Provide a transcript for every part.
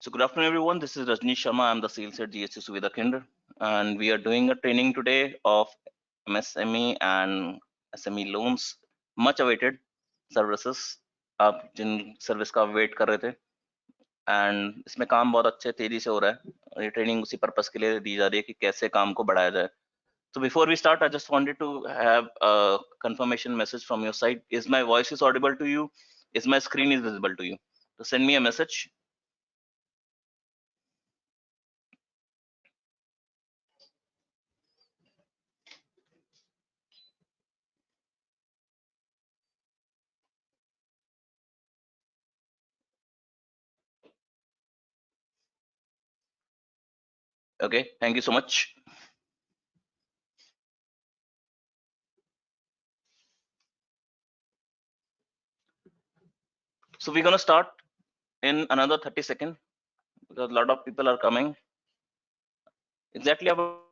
So good afternoon, everyone. This is Rajnish Sharma. I'm the sales at GST Suvidha Kendra, and we are doing a training today of MSME and SME loans, much awaited services. आप जिन service का wait कर रहे थे and इसमें काम बहुत अच्छे तेजी से हो रहा है और ये ट्रेनिंग उसी पर्पस के लिए दी जा रही है कि कैसे काम को बढ़ाया जाए. So before we start, I just wanted to have a confirmation message from your side. Is my voice is audible to you? Is my screen is visible to you? So send me a message. Okay, thank you so much. So we're gonna start in another 30 seconds because a lot of people are coming. Exactly about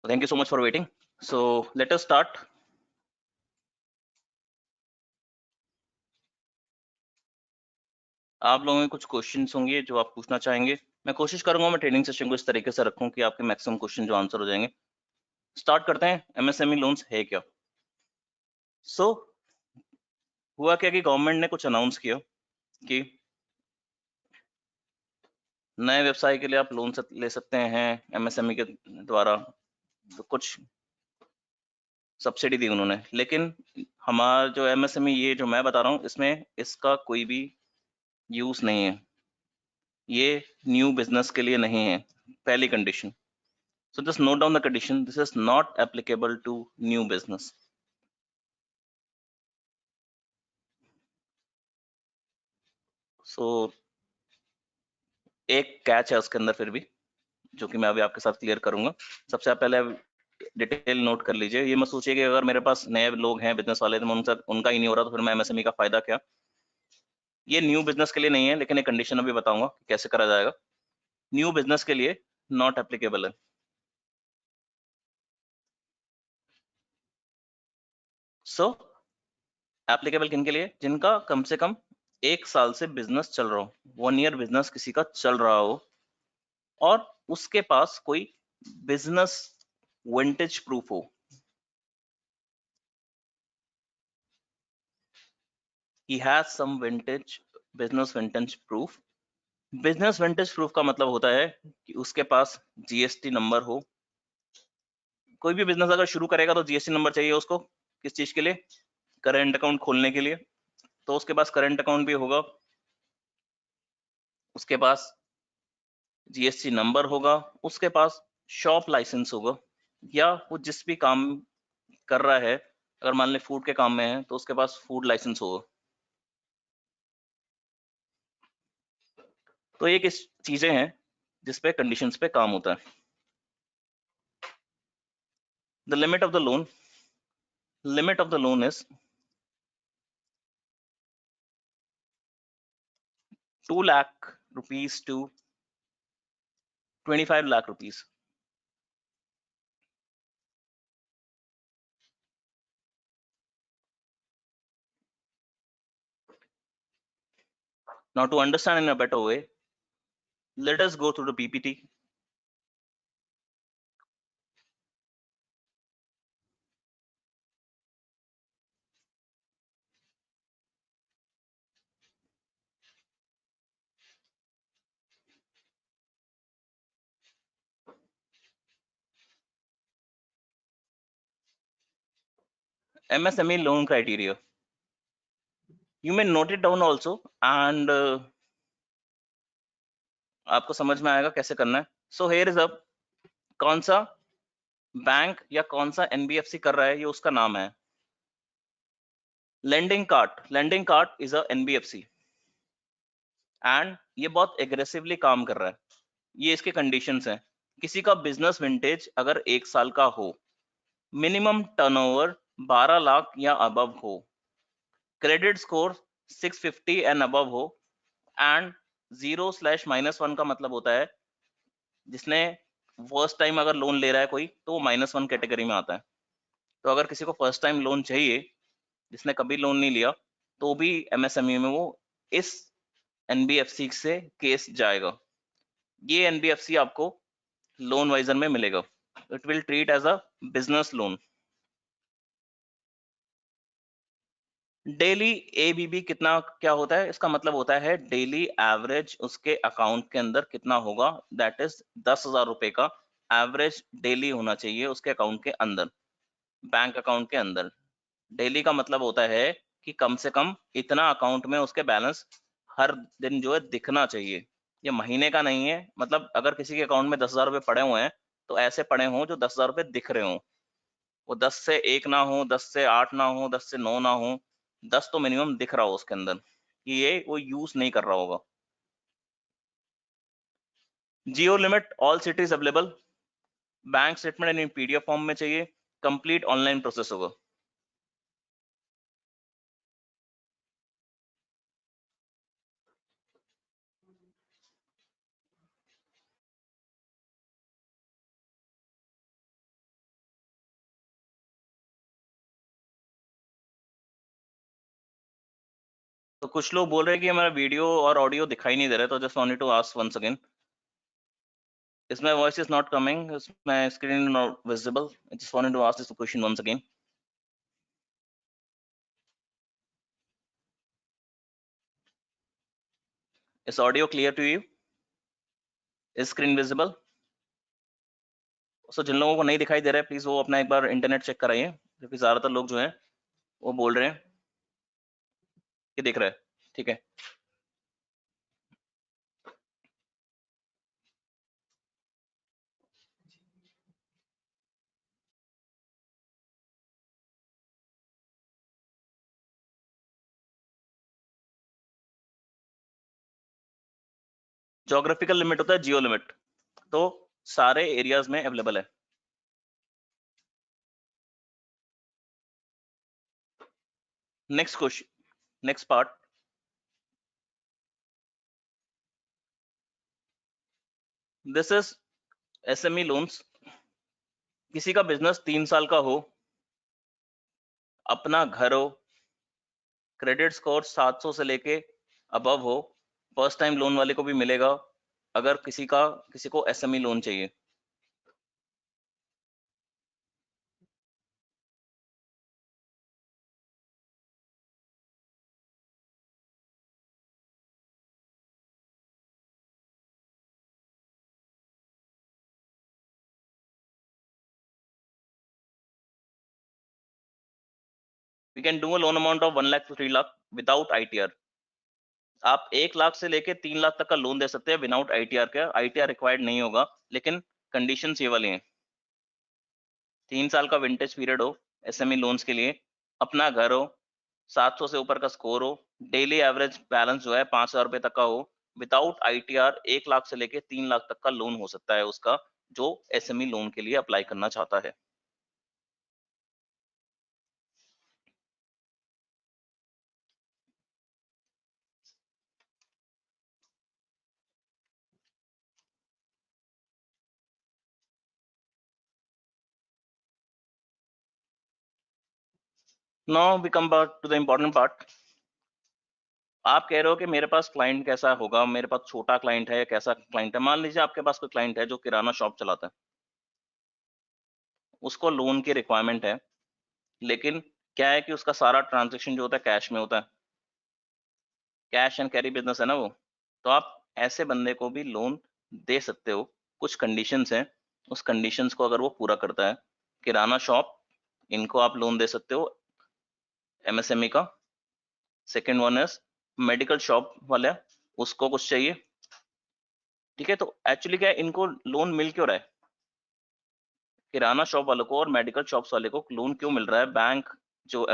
thank you so much for waiting. So let us start. आप लोगों के कुछ questions होंगे जो आप पूछना चाहेंगे. मैं कोशिश करूंगा मैं ट्रेनिंग सेशन को इस तरीके से रखूं कि आपके मैक्सिमम क्वेश्चन जो आंसर हो जाएंगे. स्टार्ट करते हैं. एमएसएमई लोन्स है क्या? सो हुआ क्या कि गवर्नमेंट ने कुछ अनाउंस किया कि नए व्यवसाय के लिए आप लोन ले सकते हैं एमएसएमई के द्वारा. तो कुछ सब्सिडी दी उन्होंने, लेकिन हमारा जो एमएसएमई ये जो मैं बता रहा हूँ इसमें इसका कोई भी यूज नहीं है. ये न्यू बिजनेस के लिए नहीं है, पहली condition. So just note down the condition. This is not applicable to new business. So एक कैच है उसके अंदर फिर भी, जो कि मैं अभी आपके साथ क्लियर करूंगा. सबसे पहले डिटेल नोट कर लीजिए. ये मत सोचिए कि अगर मेरे पास नए लोग हैं बिजनेस वाले तो उनसे उनका ही नहीं हो रहा तो फिर मैं एमएसएमई का फायदा क्या. ये न्यू बिजनेस के लिए नहीं है, लेकिन एक कंडीशन अभी बताऊंगा कि कैसे करा जाएगा. न्यू बिजनेस के लिए नॉट एप्लीकेबल है. सो एप्लीकेबल किन के लिए? जिनका कम से कम 1 साल से बिजनेस चल रहा हो, 1 ईयर बिजनेस किसी का चल रहा हो और उसके पास कोई बिजनेस विंटेज प्रूफ हो. He has some vintage, business vintage proof. Business vintage proof का मतलब होता है कि उसके पास जीएसटी नंबर हो. कोई भी बिजनेस अगर शुरू करेगा तो जीएसटी नंबर चाहिए उसको. किस चीज के लिए? करेंट अकाउंट खोलने के लिए. तो उसके पास करंट अकाउंट भी होगा, उसके पास जीएसटी नंबर होगा, उसके पास शॉप लाइसेंस होगा, या वो जिस भी काम कर रहा है, अगर मान ले फूड के काम में है तो उसके पास फूड लाइसेंस होगा. तो ये किस चीजें हैं जिसपे कंडीशंस पे काम होता है. The limit of the loan is 2 lakh rupees to 25 lakh rupees. Now to understand in a better way, let us go through the PPT. MSME loan criteria. You may note it down also and आपको समझ में आएगा कैसे करना है. So here is a कौन सा bank या कौन सा NBFC कर रहा है, ये उसका नाम है. Lending Cart is a NBFC and ये बहुत एग्रेसिवली काम कर रहा है. ये इसके कंडीशंस हैं. किसी का बिजनेस विंटेज अगर 1 साल का हो, मिनिमम टर्नओवर 12 लाख या अबव हो, क्रेडिट स्कोर 650 एंड अबव हो, एंड 0/-1 का मतलब होता है जिसने फर्स्ट टाइम अगर लोन ले रहा है कोई, तो वो -1 कैटेगरी में आता है. तो अगर किसी को फर्स्ट टाइम लोन चाहिए, जिसने कभी लोन नहीं लिया, तो भी MSME में वो इस NBFC से केस जाएगा. ये NBFC आपको लोन वाइजर में मिलेगा. It will treat as a business loan. Daily ABB कितना क्या होता है, इसका मतलब होता है डेली एवरेज उसके अकाउंट के अंदर कितना होगा, दैट इज 10,000 रुपए का एवरेज डेली होना चाहिए उसके अकाउंट के अंदर, बैंक अकाउंट के अंदर. डेली का मतलब होता है कि कम से कम इतना अकाउंट में उसके बैलेंस हर दिन जो है दिखना चाहिए. ये महीने का नहीं है. मतलब अगर किसी के अकाउंट में 10,000 रुपए पड़े हुए हैं, तो ऐसे पड़े हों जो 10,000 रुपए दिख रहे हों. वो 10 से 1 ना हो, 10 से 8 ना हो, 10 से 9 ना हो, 10 तो मिनिमम दिख रहा हो उसके अंदर कि ये वो यूज नहीं कर रहा होगा. Jio limit all cities available. Bank statement in PDF form में चाहिए. कंप्लीट ऑनलाइन प्रोसेस होगा. तो कुछ लोग बोल रहे हैं कि हमारा वीडियो और ऑडियो दिखाई नहीं दे रहा है, तो just wanted to ask once again, is my voice is not coming, is my screen not visible? I just wanted to ask this question once again. Is audio clear to you? Is screen visible? So जिन लोगों को नहीं दिखाई दे रहा है, please वो अपना एक बार internet check कराइए, क्योंकि ज्यादातर लोग जो हैं वो बोल रहे हैं कि दिख रहा है. ठीक है. ज्योग्राफिकल लिमिट होता है जियो लिमिट, तो सारे एरियाज में अवेलेबल है. Next question, next part. This is SME loans. किसी का बिजनेस 3 साल का हो, अपना घर हो, क्रेडिट स्कोर 700 से लेके अबव हो, फर्स्ट टाइम लोन वाले को भी मिलेगा अगर किसी को SME लोन चाहिए. We can do a loan amount of 1 lakh to 3 lakh without ITR. आप 1 लाख से लेके 3 लाख तक का लोन दे सकते हैं विदाउट ITR का. ITR रिक्वायर्ड नहीं होगा, लेकिन कंडीशंस ये वाली हैं. 3 साल का विंटेज पीरियड हो SME लोन्स के लिए, अपना घर हो, 700 से ऊपर का स्कोर हो, डेली एवरेज बैलेंस जो है 5,000 रुपए तक का हो, विदाउट ITR 1 लाख से लेके 3 लाख तक का लोन हो सकता है उसका, जो SME लोन के लिए अप्लाई करना चाहता है. Now we come back to the important part. आप कह रहे हो कि मेरे पास क्लाइंट कैसा होगा, मेरे पास छोटा क्लाइंट है या कैसा क्लाइंट है. मान लीजिए आपके पास कोई क्लाइंट है जो किराना शॉप चलाता है, उसको लोन की रिक्वायरमेंट है, लेकिन क्या है कि उसका सारा ट्रांजेक्शन जो होता है कैश में होता है, कैश एंड कैरी बिजनेस है ना वो. तो आप ऐसे बंदे को भी लोन दे सकते हो. कुछ कंडीशंस हैं, उस कंडीशंस को अगर वो पूरा करता है, किराना शॉप, इनको आप लोन दे सकते हो MSME का। Second one is medical shop वाला, उसको कुछ चाहिए। ठीक है, तो एक्चुअली क्या है, इनको लोन मिल क्यों रहा है? किराना शॉप वालों को और मेडिकल शॉप्स वाले को लोन क्यों मिल रहा है? बैंक जो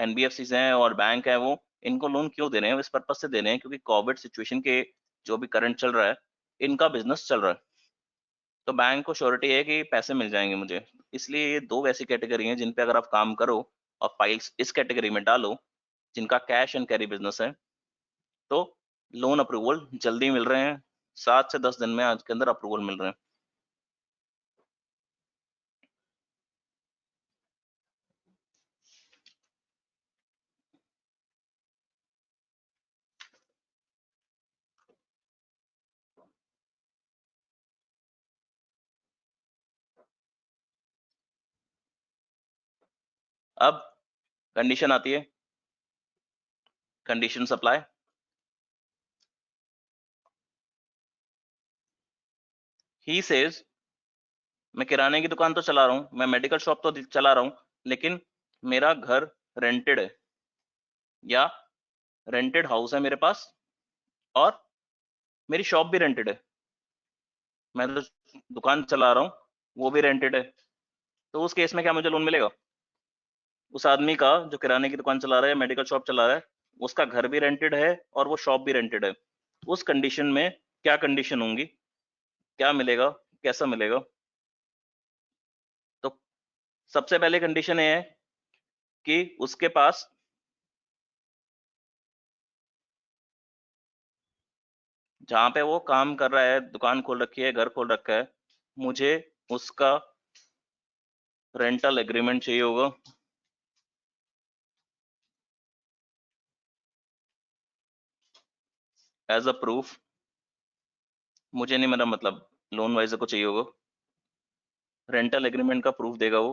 NBFC हैं और बैंक है, वो इनको लोन क्यों दे रहे हैं? इस पर्पज से दे रहे हैं क्योंकि कोविड सिचुएशन के जो भी करंट चल रहा है, इनका बिजनेस चल रहा है, तो बैंक को श्योरिटी है कि पैसे मिल जाएंगे मुझे। इसलिए ये दो वैसी कैटेगरी हैं जिन पे अगर आप काम करो और फाइल्स इस कैटेगरी में डालो, जिनका कैश एंड कैरी बिजनेस है, तो लोन अप्रूवल जल्दी मिल रहे हैं। 7 से 10 दिन में आज के अंदर अप्रूवल मिल रहे हैं। अब कंडीशन आती है, कंडीशन सप्लाई। ही सेज, मैं किराने की दुकान तो चला रहा हूँ, मैं मेडिकल शॉप तो चला रहा हूँ, लेकिन मेरा घर रेंटेड है, या रेंटेड हाउस है मेरे पास, और मेरी शॉप भी रेंटेड है। मैं तो दुकान चला रहा हूँ, वो भी रेंटेड है। तो उस केस में क्या मुझे लोन मिलेगा? उस आदमी का जो किराने की दुकान चला रहा है, मेडिकल शॉप चला रहा है, उसका घर भी रेंटेड है और वो शॉप भी रेंटेड है। उस कंडीशन में क्या कंडीशन होंगी, क्या मिलेगा, कैसा मिलेगा? तो सबसे पहले कंडीशन ये है कि उसके पास जहाँ पे वो काम कर रहा है, दुकान खोल रखी है, घर खोल रखा है, मुझे उसका रेंटल एग्रीमेंट चाहिए होगा। एज अ प्रूफ, मुझे नहीं, मेरा मतलब लोन वाइजर को चाहिए होगा, रेंटल एग्रीमेंट का प्रूफ देगा वो,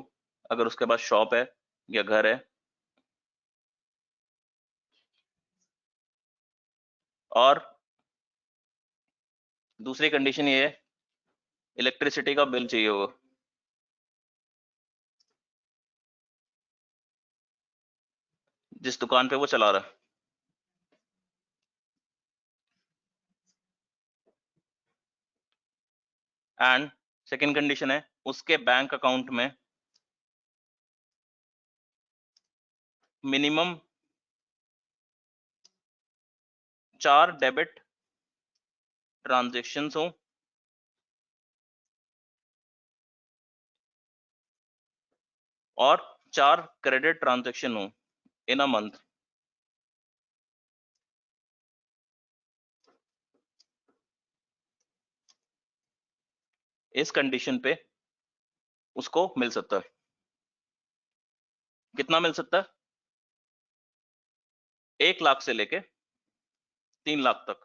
अगर उसके पास शॉप है या घर है। और दूसरी कंडीशन ये है, इलेक्ट्रिसिटी का बिल चाहिए होगा, जिस दुकान पे वो चला रहा है। एंड सेकेंड कंडीशन है, उसके बैंक अकाउंट में मिनिमम 4 डेबिट ट्रांजेक्शन हो और 4 क्रेडिट ट्रांजेक्शन हो इन अ मंथ। इस कंडीशन पे उसको मिल सकता है। कितना मिल सकता है? 1 लाख से लेके 3 लाख तक।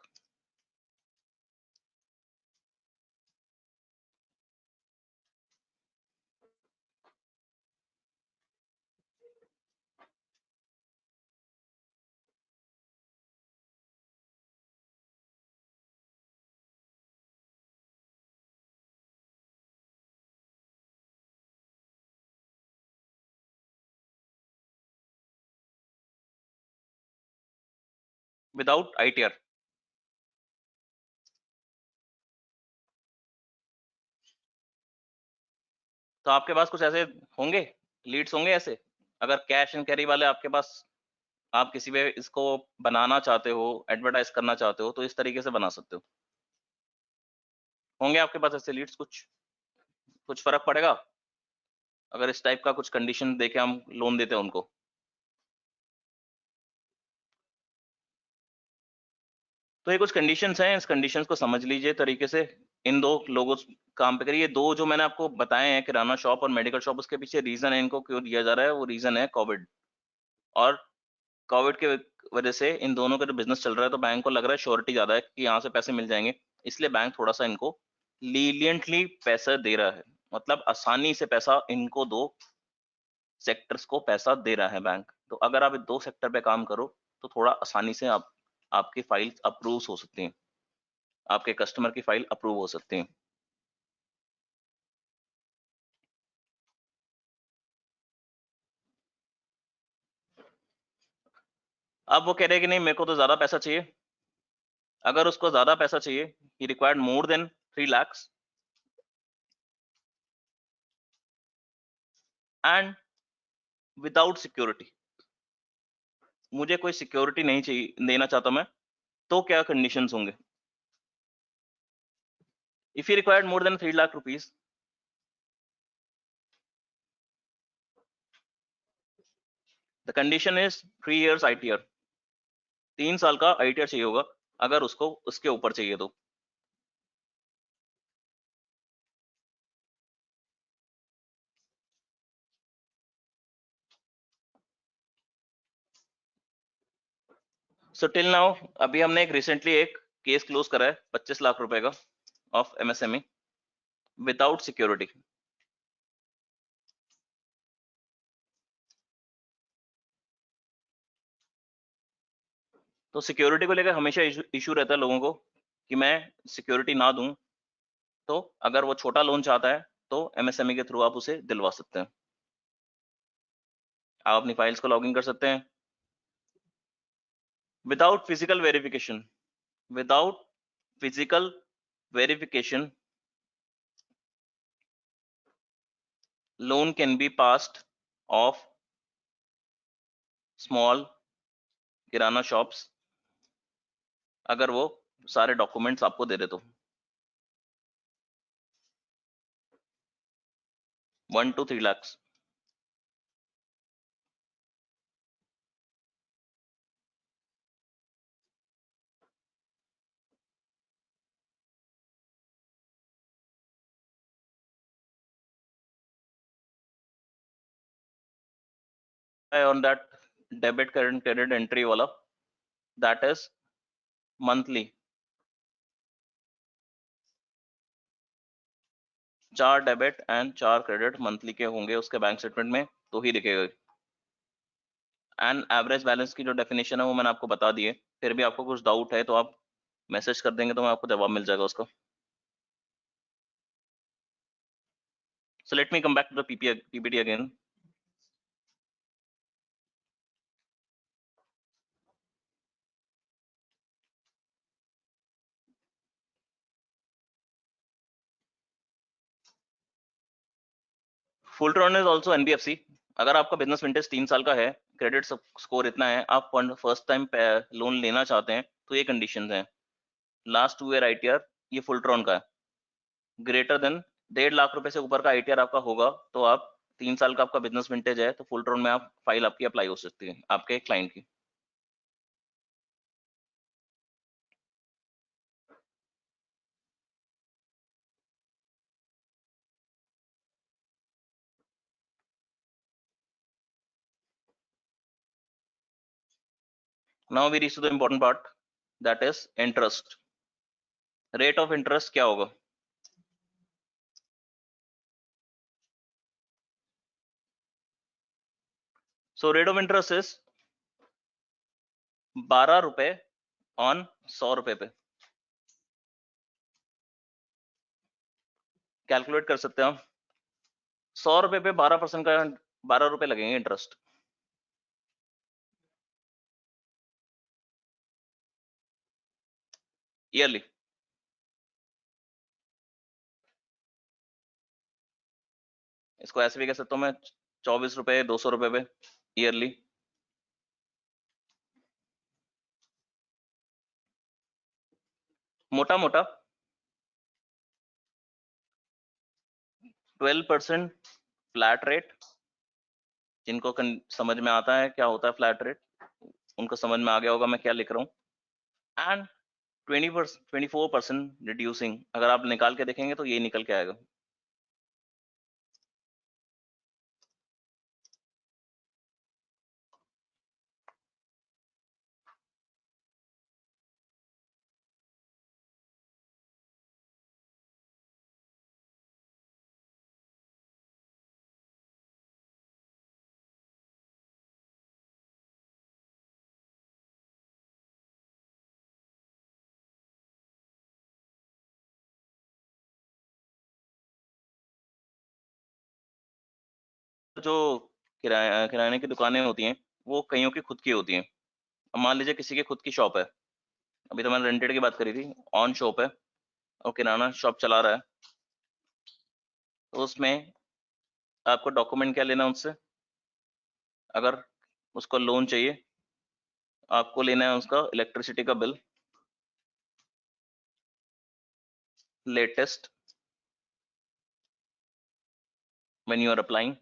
Without ITR। तो आपके पास कुछ ऐसे होंगे, लीड्स होंगे ऐसे, अगर कैश एंड कैरी वाले आपके पास, आप किसी पे इसको बनाना चाहते हो, एडवर्टाइज करना चाहते हो, तो इस तरीके से बना सकते हो। होंगे आपके पास ऐसे लीड्स? कुछ कुछ फर्क पड़ेगा अगर इस टाइप का कुछ कंडीशन देके हम लोन देते हैं उनको? तो ये कुछ कंडीशंस हैं, इस कंडीशंस को समझ लीजिए तरीके से। इन दो लोगों काम पे करिए। दो जो मैंने आपको बताए हैं, किराना शॉप और मेडिकल शॉप, उसके पीछे रीजन है इनको क्यों दिया जा रहा है, वो रीजन है कोविड। और कोविड के वजह से इन दोनों का जो बिजनेस चल रहा है, तो बैंक को लग रहा है श्योरिटी ज्यादा है कि यहाँ से पैसे मिल जाएंगे, इसलिए बैंक थोड़ा सा इनको लीलियंटली पैसा दे रहा है। मतलब आसानी से पैसा इनको दो सेक्टर्स को पैसा दे रहा है बैंक। तो अगर आप 2 सेक्टर पे काम करो, तो थोड़ा आसानी से आप आपकी फाइल अप्रूव हो सकती हैं, आपके कस्टमर की फाइल अप्रूव हो सकती है। अब वो कह रहे हैं कि नहीं मेरे को तो ज्यादा पैसा चाहिए। अगर उसको ज्यादा पैसा चाहिए, he required more than 3 lakhs and without security, मुझे कोई सिक्योरिटी नहीं चाहिए देना चाहता मैं, तो क्या कंडीशंस होंगे? If he required more than 3 lakh rupees, the condition is 3 years ITR, 3 साल का ITR चाहिए होगा अगर उसको उसके ऊपर चाहिए तो। सो टिल नाउ अभी हमने एक रिसेंटली एक केस क्लोज करा है 25 लाख रुपए का ऑफ MSME विदाउट सिक्योरिटी। तो सिक्योरिटी को लेकर हमेशा इशू रहता है लोगों को कि मैं सिक्योरिटी ना दूं, तो अगर वो छोटा लोन चाहता है तो MSME के थ्रू आप उसे दिलवा सकते हैं। आप अपनी फाइल्स को लॉगिन कर सकते हैं without physical verification. Without physical verification loan can be passed of small kirana shops अगर वो सारे डॉक्यूमेंट्स आपको दे दे तो 1 to 3 lakhs। on that debit credit entry wala, that is monthly, 4 debit and 4 credit monthly के होंगे उसके बैंक स्टेटमेंट में तो ही दिखेगा। एंड एवरेज बैलेंस की जो डेफिनेशन है वो मैंने आपको बता दी है, फिर भी आपको कुछ डाउट है तो आप मैसेज कर देंगे तो मैं आपको जवाब मिल जाएगा उसका। So let me come back to the PPT again. Fullerton is also NBFC। अगर आपका बिजनेस विंटेज 3 साल का है, क्रेडिट स्कोर इतना है, आप फर्स्ट टाइम लोन लेना चाहते हैं, तो ये कंडीशंस हैं। लास्ट 2 ईयर ITR ये फुलट्रॉन का है, ग्रेटर देन 1.5 लाख रुपए से ऊपर का ITR आपका होगा तो आप 3 साल का आपका बिजनेस विंटेज है तो फुलट्रॉन में आप फाइल आपकी अप्लाई हो सकती है आपके क्लाइंट की। Now we reach to the important part, that is interest. Rate of interest क्या होगा? So rate of interest is 12 रुपए ऑन 100 रुपए पे। कैलकुलेट कर सकते हैं हम, 100 रुपए पे 12% का 12 रुपए लगेंगे इंटरेस्ट। ईयरली, इसको ऐसे भी कह सकता हूँ मैं, 24 रुपए 200 रुपए पे ईयरली। मोटा मोटा 12% फ्लैट रेट। जिनको समझ में आता है क्या होता है फ्लैट रेट, उनको समझ में आ गया होगा मैं क्या लिख रहा हूँ। एंड 24% रिड्यूसिंग, अगर आप निकाल के देखेंगे तो ये निकल के आएगा। जो किराने की दुकानें होती हैं वो कईयों की खुद की होती हैं, मान लीजिए किसी की खुद की शॉप है, अभी तो मैंने रेंटेड की बात करी थी, ऑन शॉप है और किराना शॉप चला रहा है, तो उसमें आपको डॉक्यूमेंट क्या लेना है उससे? अगर उसको लोन चाहिए, आपको लेना है उसका इलेक्ट्रिसिटी का bill, latest when you are applying,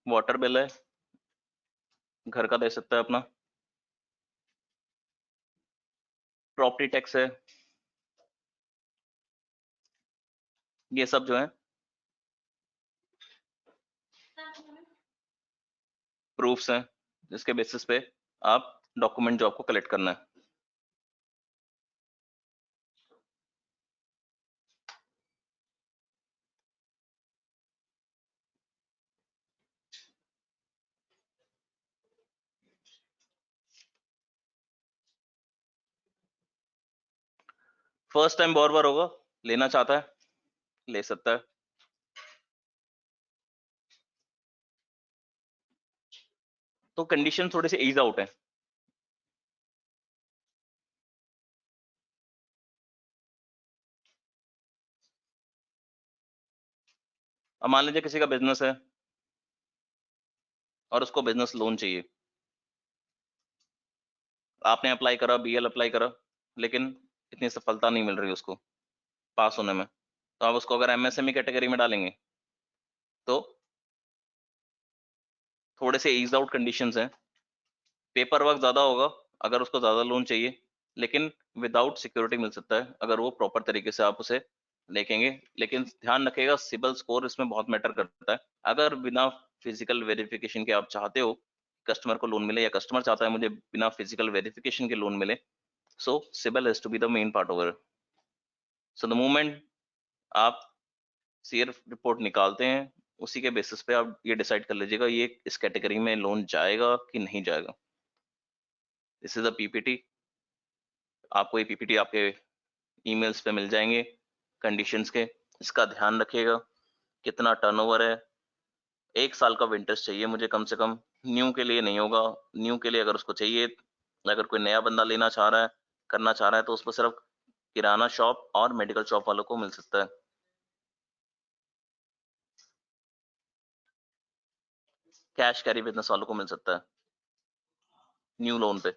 water bill है, घर का दे सकता है अपना, प्रॉपर्टी टैक्स है, ये सब जो है प्रूफ्स हैं जिसके बेसिस पे आप डॉक्यूमेंट जो आपको कलेक्ट करना है। फर्स्ट टाइम बोरवर होगा, लेना चाहता है ले सकता है। तो कंडीशन थोड़े से ईज आउट है। अब मान लीजिए किसी का बिजनेस है और उसको बिजनेस लोन चाहिए, आपने अप्लाई करा, बीएल अप्लाई करा, लेकिन इतनी सफलता नहीं मिल रही उसको पास होने में, तो आप उसको अगर एमएसएमई कैटेगरी में डालेंगे तो थोड़े से ईज आउट कंडीशंस हैं। पेपर वर्क ज्यादा होगा अगर उसको ज्यादा लोन चाहिए, लेकिन विदाउट सिक्योरिटी मिल सकता है अगर वो प्रॉपर तरीके से आप उसे देखेंगे। लेकिन ध्यान रखिएगा सिबिल स्कोर इसमें बहुत मैटर करता है। अगर बिना फिजिकल वेरिफिकेशन के आप चाहते हो कस्टमर को लोन मिले, या कस्टमर चाहता है मुझे बिना फिजिकल वेरिफिकेशन के लोन मिले, so CIBIL has to be the main part over. So the moment आप सीआरएफ रिपोर्ट निकालते हैं, उसी के बेसिस पे आप ये डिसाइड कर लीजिएगा ये इस कैटेगरी में लोन जाएगा कि नहीं जाएगा। दिस इज अ पीपीटी, आपको ये पीपीटी आपके ईमेल्स पे मिल जाएंगे कंडीशंस के। इसका ध्यान रखिएगा। कितना टर्नओवर है, 1 साल का विंटर्स चाहिए मुझे कम से कम, न्यू के लिए नहीं होगा। न्यू के लिए अगर उसको चाहिए, अगर कोई नया बंदा लेना चाह रहा है, करना चाह रहा है, तो उसको सिर्फ किराना शॉप और मेडिकल शॉप वालों को मिल सकता है। कैश कैरी बिजनेस वालों को मिल सकता है न्यू लोन पे।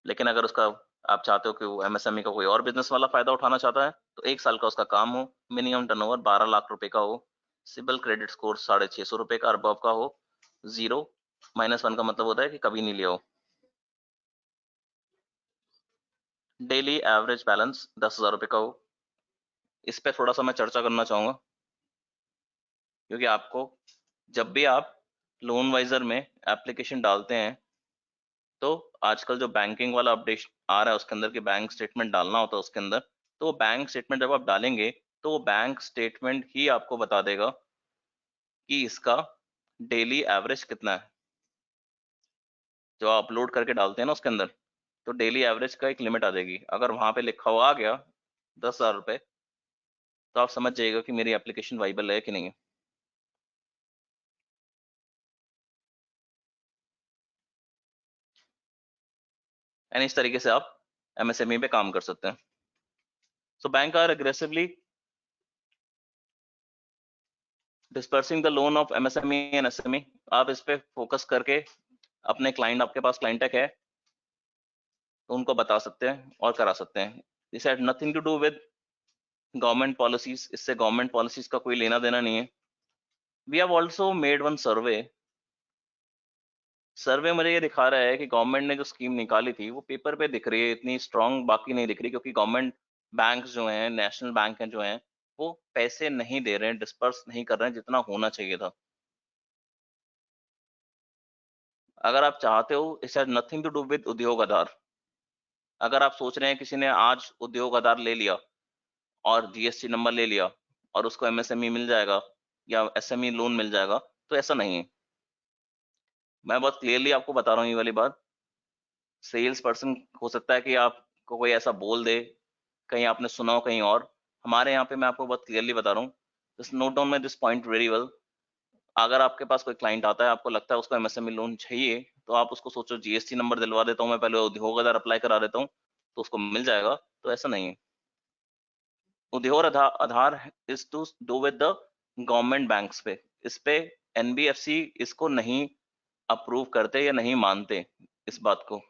लेकिन अगर उसका आप चाहते हो कि वो एमएसएमई का कोई और बिजनेस वाला फायदा उठाना चाहता है, तो 1 साल का उसका काम हो, मिनिमम टर्नओवर 12 लाख रुपए का हो, सिबिल क्रेडिट स्कोर 650 रुपए का अरबव का हो, 0 -1 का मतलब होता है कि कभी नहीं लिया हो, डेली एवरेज बैलेंस 10,000 रुपए का हो। इस पे थोड़ा सा मैं चर्चा करना चाहूंगा, क्योंकि आपको जब भी आप लोन वाइजर में एप्लीकेशन डालते हैं, तो आजकल जो बैंकिंग वाला अपडेट आ रहा है उसके अंदर कि बैंक स्टेटमेंट डालना होता है उसके अंदर, तो वो बैंक स्टेटमेंट जब आप डालेंगे तो वो बैंक स्टेटमेंट ही आपको बता देगा कि इसका डेली एवरेज कितना है। जो आप अपलोड करके डालते हैं ना उसके अंदर, तो डेली एवरेज का एक लिमिट आ जाएगी। अगर वहां पे लिखा हुआ आ गया 10,000 रुपए, तो आप समझ जाइएगा कि मेरी एप्लीकेशन वाइबल है कि नहीं है। यानी इस तरीके से आप एमएसएमई पे काम कर सकते हैं। So bank are aggressively dispersing the loan of MSME and SME. आप इस पे फोकस करके अपने क्लाइंट, आपके पास क्लाइंट है तो उनको बता सकते हैं और करा सकते हैं। This had nothing to do with government policies, इससे गवर्नमेंट पॉलिसीज का कोई लेना देना नहीं है। We have also made one survey. Survey मुझे ये दिखा रहा है कि गवर्नमेंट ने जो स्कीम निकाली थी वो पेपर पे दिख रही है, इतनी स्ट्रांग बाकी नहीं दिख रही, क्योंकि गवर्नमेंट बैंक जो हैं, नेशनल बैंक हैं जो हैं, वो पैसे नहीं दे रहे हैं, डिस्पर्स नहीं कर रहे हैं जितना होना चाहिए था। अगर आप चाहते हो, it has nothing to do with Udyog Aadhaar. अगर आप सोच रहे हैं किसी ने आज उद्योग आधार ले लिया और जीएसटी नंबर ले लिया और उसको एमएसएमई मिल जाएगा या एसएमई लोन मिल जाएगा, तो ऐसा नहीं है। मैं बहुत क्लियरली आपको बता रहा हूँ ये वाली बात। सेल्स पर्सन हो सकता है कि आपको कोई ऐसा बोल दे, कहीं आपने सुना हो कहीं और। हमारे यहाँ पे मैं आपको बहुत क्लियरली बता रहा हूँ, just note down my this point very well. अगर आपके पास कोई क्लाइंट आता है, आपको लगता है उसको एमएसएमई लोन चाहिए, तो आप उसको सोचो जीएसटी नंबर दिलवा देता हूँ मैं, पहले उद्योग आधार अप्लाई करा देता हूँ तो उसको मिल जाएगा। तो ऐसा नहीं है। Udyog Aadhaar is to do with the government banks पे। इस पे एनबीएफसी इसको नहीं अप्रूव करते या नहीं मानते इस बात को।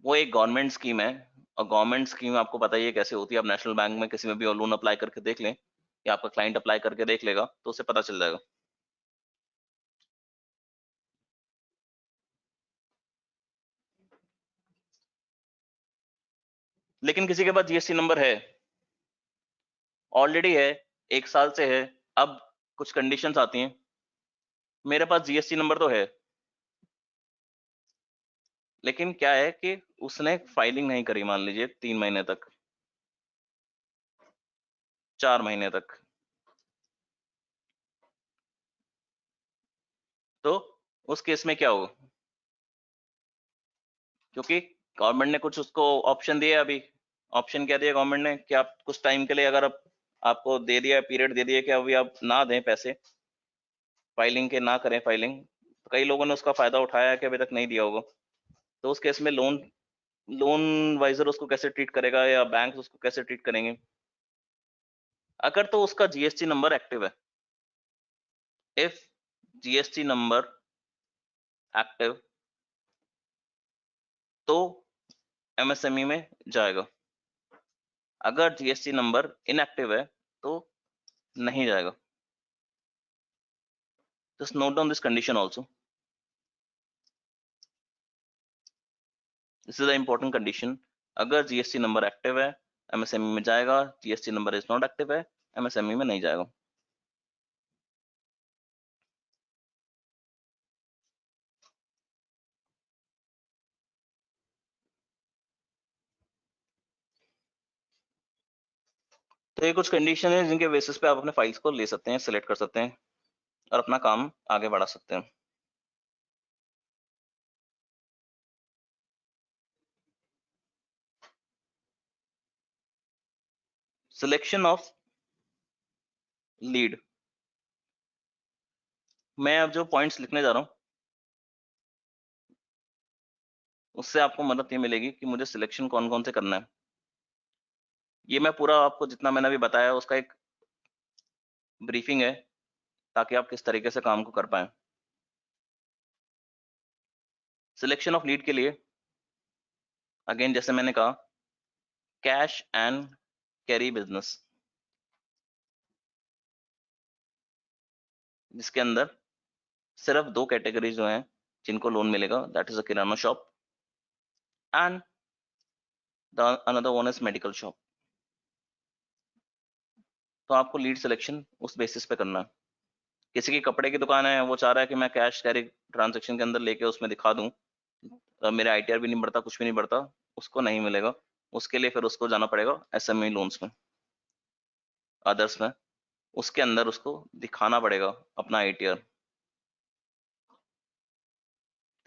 वो एक गवर्नमेंट स्कीम है, और गवर्नमेंट स्कीम आपको पता ही है कैसे होती है। आप नेशनल बैंक में किसी में भी लोन अप्लाई करके देख लें, या आपका क्लाइंट अप्लाई करके देख लेगा तो उसे पता चल जाएगा। लेकिन किसी के पास जीएसटी नंबर है, ऑलरेडी है, 1 साल से है, अब कुछ कंडीशंस आती हैं। मेरे पास जीएसटी नंबर तो है, लेकिन क्या है कि उसने फाइलिंग नहीं करी, मान लीजिए 3 महीने तक, 4 महीने तक, तो उस केस में क्या होगा? क्योंकि गवर्नमेंट ने कुछ उसको ऑप्शन दिया। अभी ऑप्शन क्या दिया गवर्नमेंट ने कि आप कुछ टाइम के लिए, अगर आप आपको दे दिया पीरियड दे दिया कि अभी आप ना दें पैसे, फाइलिंग के ना करें फाइलिंग, तो कई लोगों ने उसका फायदा उठाया कि अभी तक नहीं दिया होगा। तो उस केस में लोन लोन वाइजर उसको कैसे ट्रीट करेगा, या बैंक उसको कैसे ट्रीट करेंगे? अगर तो उसका जीएसटी नंबर एक्टिव है, इफ जीएसटी नंबर एक्टिव, तो एमएसएमई में जाएगा। अगर जीएसटी नंबर इनएक्टिव है तो नहीं जाएगा। Just note down this condition also. This is the important condition. अगर जीएसटी नंबर एक्टिव है, एमएसएमई में जाएगा। GST number is not active है, एमएसएमई में नहीं जाएगा। तो ये कुछ कंडीशन है जिनके बेसिस पे आप अपने फाइल्स को ले सकते हैं, सिलेक्ट कर सकते हैं और अपना काम आगे बढ़ा सकते हैं। Selection of lead. मैं अब जो पॉइंट्स लिखने जा रहा हूँ, उससे आपको मदद ये मिलेगी कि मुझे सिलेक्शन कौन कौन से करना है। ये मैं पूरा आपको जितना मैंने अभी बताया उसका एक ब्रीफिंग है, ताकि आप किस तरीके से काम को कर पाए। सिलेक्शन ऑफ लीड के लिए अगेन जैसे मैंने कहा, कैश एंड कैरी बिजनेस, जिसके अंदर सिर्फ 2 कैटेगरी जो हैं जिनको लोन मिलेगा, that is a kirana shop and the another one is medical shop. तो आपको लीड सिलेक्शन उस बेसिस पे करना है। किसी की कपड़े की दुकान है, वो चाह रहा है कि मैं कैश कैरी ट्रांजेक्शन के अंदर लेके उसमें दिखा दूं, मेरे आईटीआर भी नहीं बढ़ता, कुछ भी नहीं बढ़ता, उसको नहीं मिलेगा। उसके लिए फिर उसको जाना पड़ेगा एसएमई लोन्स में, अदर्स में। उसके अंदर उसको दिखाना पड़ेगा अपना आईटीआर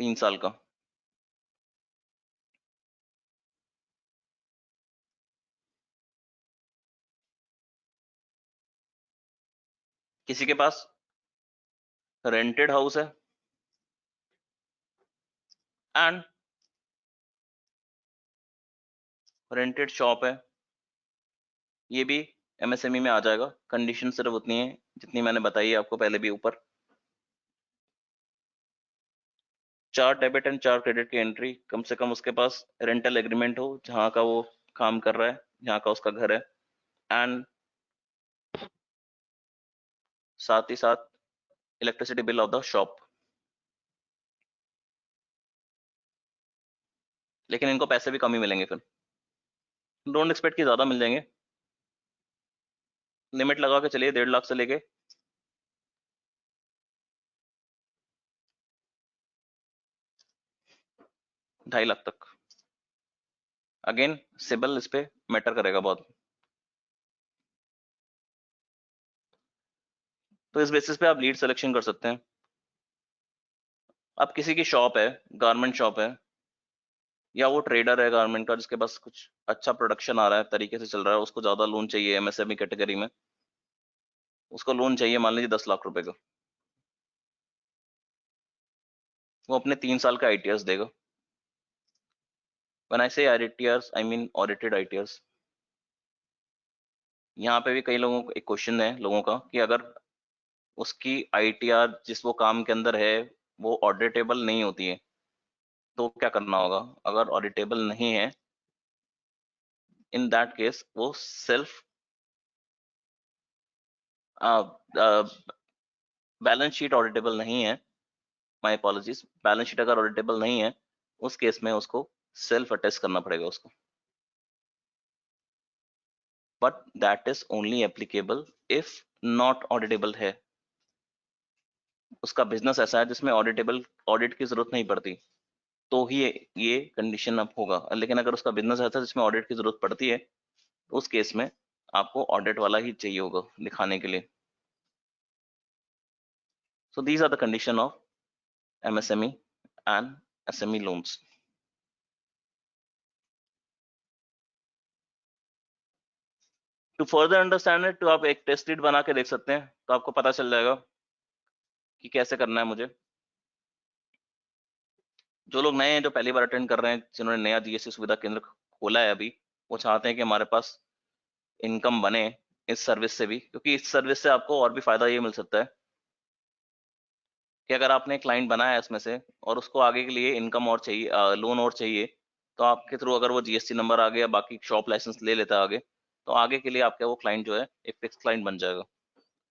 3 साल का। किसी के पास रेंटेड हाउस है एंड रेंटेड शॉप है, ये भी एमएसएमई में आ जाएगा। कंडीशन सिर्फ उतनी है जितनी मैंने बताई है आपको पहले भी ऊपर। 4 डेबिट एंड 4 क्रेडिट की एंट्री, कम से कम उसके पास रेंटल एग्रीमेंट हो जहाँ का वो काम कर रहा है, जहाँ का उसका घर है, एंड साथ ही साथ electricity bill of the shop. लेकिन इनको पैसे भी कम ही मिलेंगे फिर, डोंट एक्सपेक्ट कि ज्यादा मिल जाएंगे। लिमिट लगा के चलिए 1.5 लाख से लेके 2.5 लाख तक। अगेन सिबिल इस पे मैटर करेगा बहुत। तो इस बेसिस पे आप लीड सिलेक्शन कर सकते हैं। अब किसी की शॉप है, गारमेंट शॉप है, या वो ट्रेडर है गारमेंट का जिसके पास कुछ अच्छा प्रोडक्शन आ रहा है, तरीके से चल रहा है, उसको ज्यादा लोन चाहिए एमएसएमई कैटेगरी में, उसको लोन चाहिए मान लीजिए 10 लाख रुपए का, वो अपने 3 साल का ITRs देगा। व्हेन आई से ITRs I mean audited ITRs। यहाँ पे भी कई लोगों को एक क्वेश्चन है लोगों का कि अगर उसकी ITR जिस वो काम के अंदर है वो ऑडिटेबल नहीं होती है तो क्या करना होगा। अगर ऑडिटेबल नहीं है, इन दैट केस वो सेल्फ बैलेंस शीट ऑडिटेबल नहीं है, माय अपॉलॉजीज, बैलेंस शीट अगर ऑडिटेबल नहीं है उस केस में उसको सेल्फ अटेस्ट करना पड़ेगा उसको। But that is only applicable if not auditable है, उसका बिजनेस ऐसा है जिसमें ऑडिट की जरूरत नहीं पड़ती, तो ही ये कंडीशन अब होगा। लेकिन अगर उसका बिजनेस ऐसा है जिसमें ऑडिट की जरूरत पड़ती है, उस केस में आपको ऑडिट वाला ही चाहिए होगा दिखाने के लिए। So these are the condition of MSME and SME loans. To further understand it, तो आप एक टेस्ट शीट बना के देख सकते हैं, तो आपको पता चल जाएगा कि कैसे करना है मुझे। जो लोग नए हैं, जो पहली बार अटेंड कर रहे हैं, जिन्होंने नया GST सुविधा केंद्र खोला है अभी, वो चाहते हैं कि हमारे पास इनकम बने इस सर्विस से भी, क्योंकि इस सर्विस से आपको और भी फायदा ये मिल सकता है कि अगर आपने क्लाइंट बनाया है इसमें से और उसको आगे के लिए इनकम और चाहिए, लोन और चाहिए, तो आपके थ्रू अगर वो GST नंबर आ गया, बाकी शॉप लाइसेंस ले लेता है आगे, तो आगे के लिए आपका वो क्लाइंट जो है एक फिक्स क्लाइंट बन जाएगा।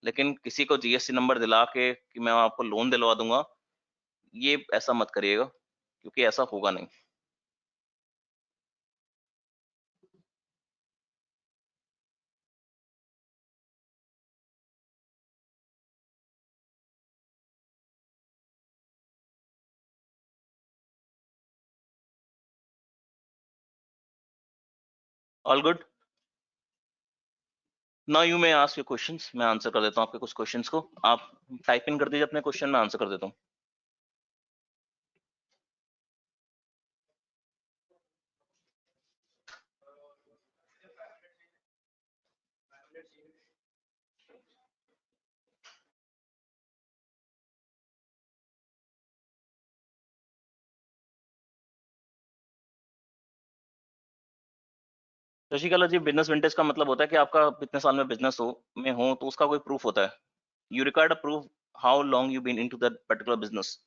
लेकिन किसी को GST नंबर दिला के कि मैं आपको लोन दिलवा दूंगा, ये ऐसा मत करिएगा, क्योंकि ऐसा होगा नहीं। All good. Now you may ask your questions, मैं आंसर कर देता हूँ आपके कुछ क्वेश्चंस को। आप टाइप इन कर दीजिए अपने क्वेश्चन, मैं आंसर कर देता हूँ। शशिकला जी, बिजनेस विंटेज का मतलब होता है कि आपका कितने साल में बिजनेस हो तो उसका कोई प्रूफ होता है। You required a proof how long you been into that particular business.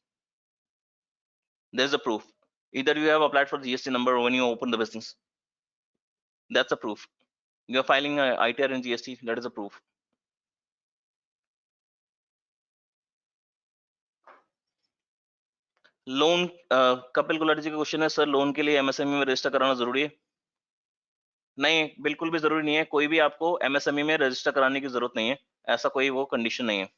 There's a proof. Either you have applied for the GST number when you open the business. That's a proof. You are filing a ITR in GST. That is a proof. Loan, Kapil Gulati ji का question है, sir loan के लिए MSME में register कराना जरूरी है? नहीं, बिल्कुल भी जरूरी नहीं है। कोई भी आपको MSME में रजिस्टर कराने की जरूरत नहीं है, ऐसा कोई वो कंडीशन नहीं है।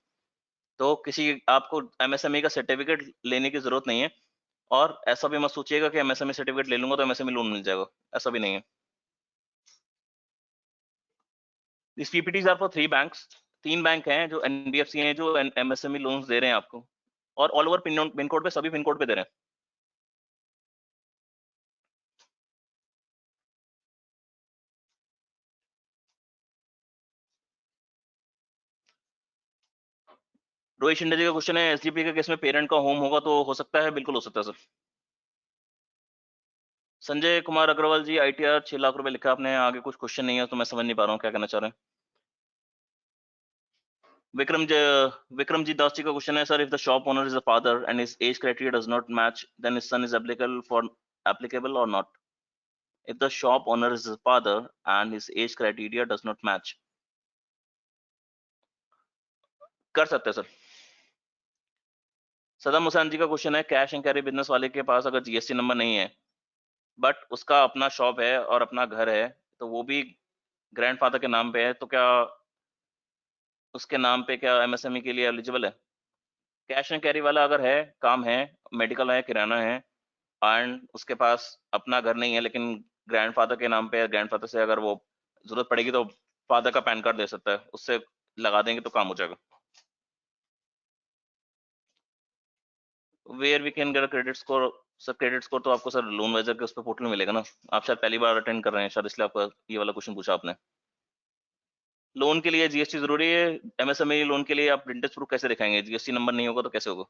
तो किसी आपको MSME का सर्टिफिकेट लेने की जरूरत नहीं है, और ऐसा भी मत सोचिएगा कि MSME सर्टिफिकेट ले लूंगा तो MSME लोन मिल जाएगा, ऐसा भी नहीं है। These PPTs are for 3 banks. 3 bank हैं जो NBFC हैं जो MSME लोन्स दे रहे हैं आपको, और ऑल ओवर पिन कोड पे, सभी पिन कोड पे दे रहे हैं। रोहित शिंदे जी का क्वेश्चन है, SGP के केस में पेरेंट का होम होगा तो हो सकता है? बिल्कुल हो सकता है सर। संजय कुमार अग्रवाल जी, ITR 6 लाख रुपए लिखा आपने, आगे कुछ क्वेश्चन नहीं है तो मैं समझ नहीं पा रहा हूँ क्या कहना चाह रहे हैं। विक्रमजीत दास जी का क्वेश्चन है, sir if the shop owner is the father and his age criteria does not match, then his son is applicable or not? If the shop owner is his father and his age criteria does not match, कर सकते हैं sir. सदम Hussain जी का question है, cash and carry business वाले के पास अगर GST number नहीं है बट उसका अपना शॉप है और अपना घर है, तो वो भी ग्रैंडफादर के नाम पे है, तो क्या उसके नाम पे क्या MSME के लिए एलिजिबल है? कैश एंड कैरी वाला अगर है, काम है, मेडिकल है, किराना है, एंड उसके पास अपना घर नहीं है लेकिन ग्रैंडफादर के नाम पे है, ग्रैंडफादर से अगर वो जरूरत पड़ेगी तो फादर का पैन कार्ड दे सकता है, उससे लगा देंगे तो काम हो जाएगा। Where we can get credit score? Sir credit score तो आपको सर लोन वाइजर के उस पर पोर्टल में मिलेगा ना। आप शायद पहली बार अटेंड कर रहे हैं शायद, इसलिए आपका ये वाला क्वेश्चन पूछा आपने। लोन के लिए जीएसटी जरूरी है? एमएसएमई लोन के लिए आप विंटेज प्रूफ कैसे दिखाएंगे? जीएसटी नंबर नहीं होगा तो कैसे होगा?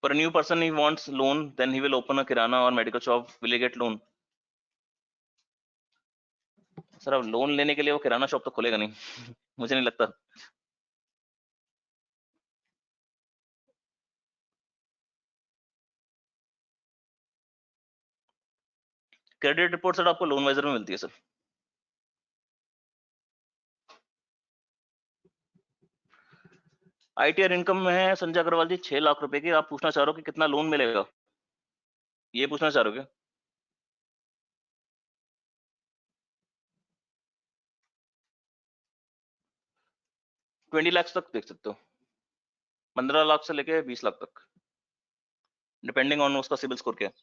For a new person, he wants loan, then he will open a kirana or medical shop. Will he get loan? Sir अब लोन लेने के लिए वो किराना शॉप तो खुलेगा नहीं मुझे नहीं लगता। क्रेडिट रिपोर्ट सर आपको लोन वाइजर में मिलती है सर। आईटीआर इनकम में है संजय अग्रवाल जी 6 लाख रुपए की। आप पूछना चाह रहे हो कि कितना लोन मिलेगा, ये पूछना चाह रहे हो क्या? 20 लाख तक देख सकते हो, 15 लाख से लेके 20 लाख तक, डिपेंडिंग ऑन उसका सिबिल स्कोर क्या है।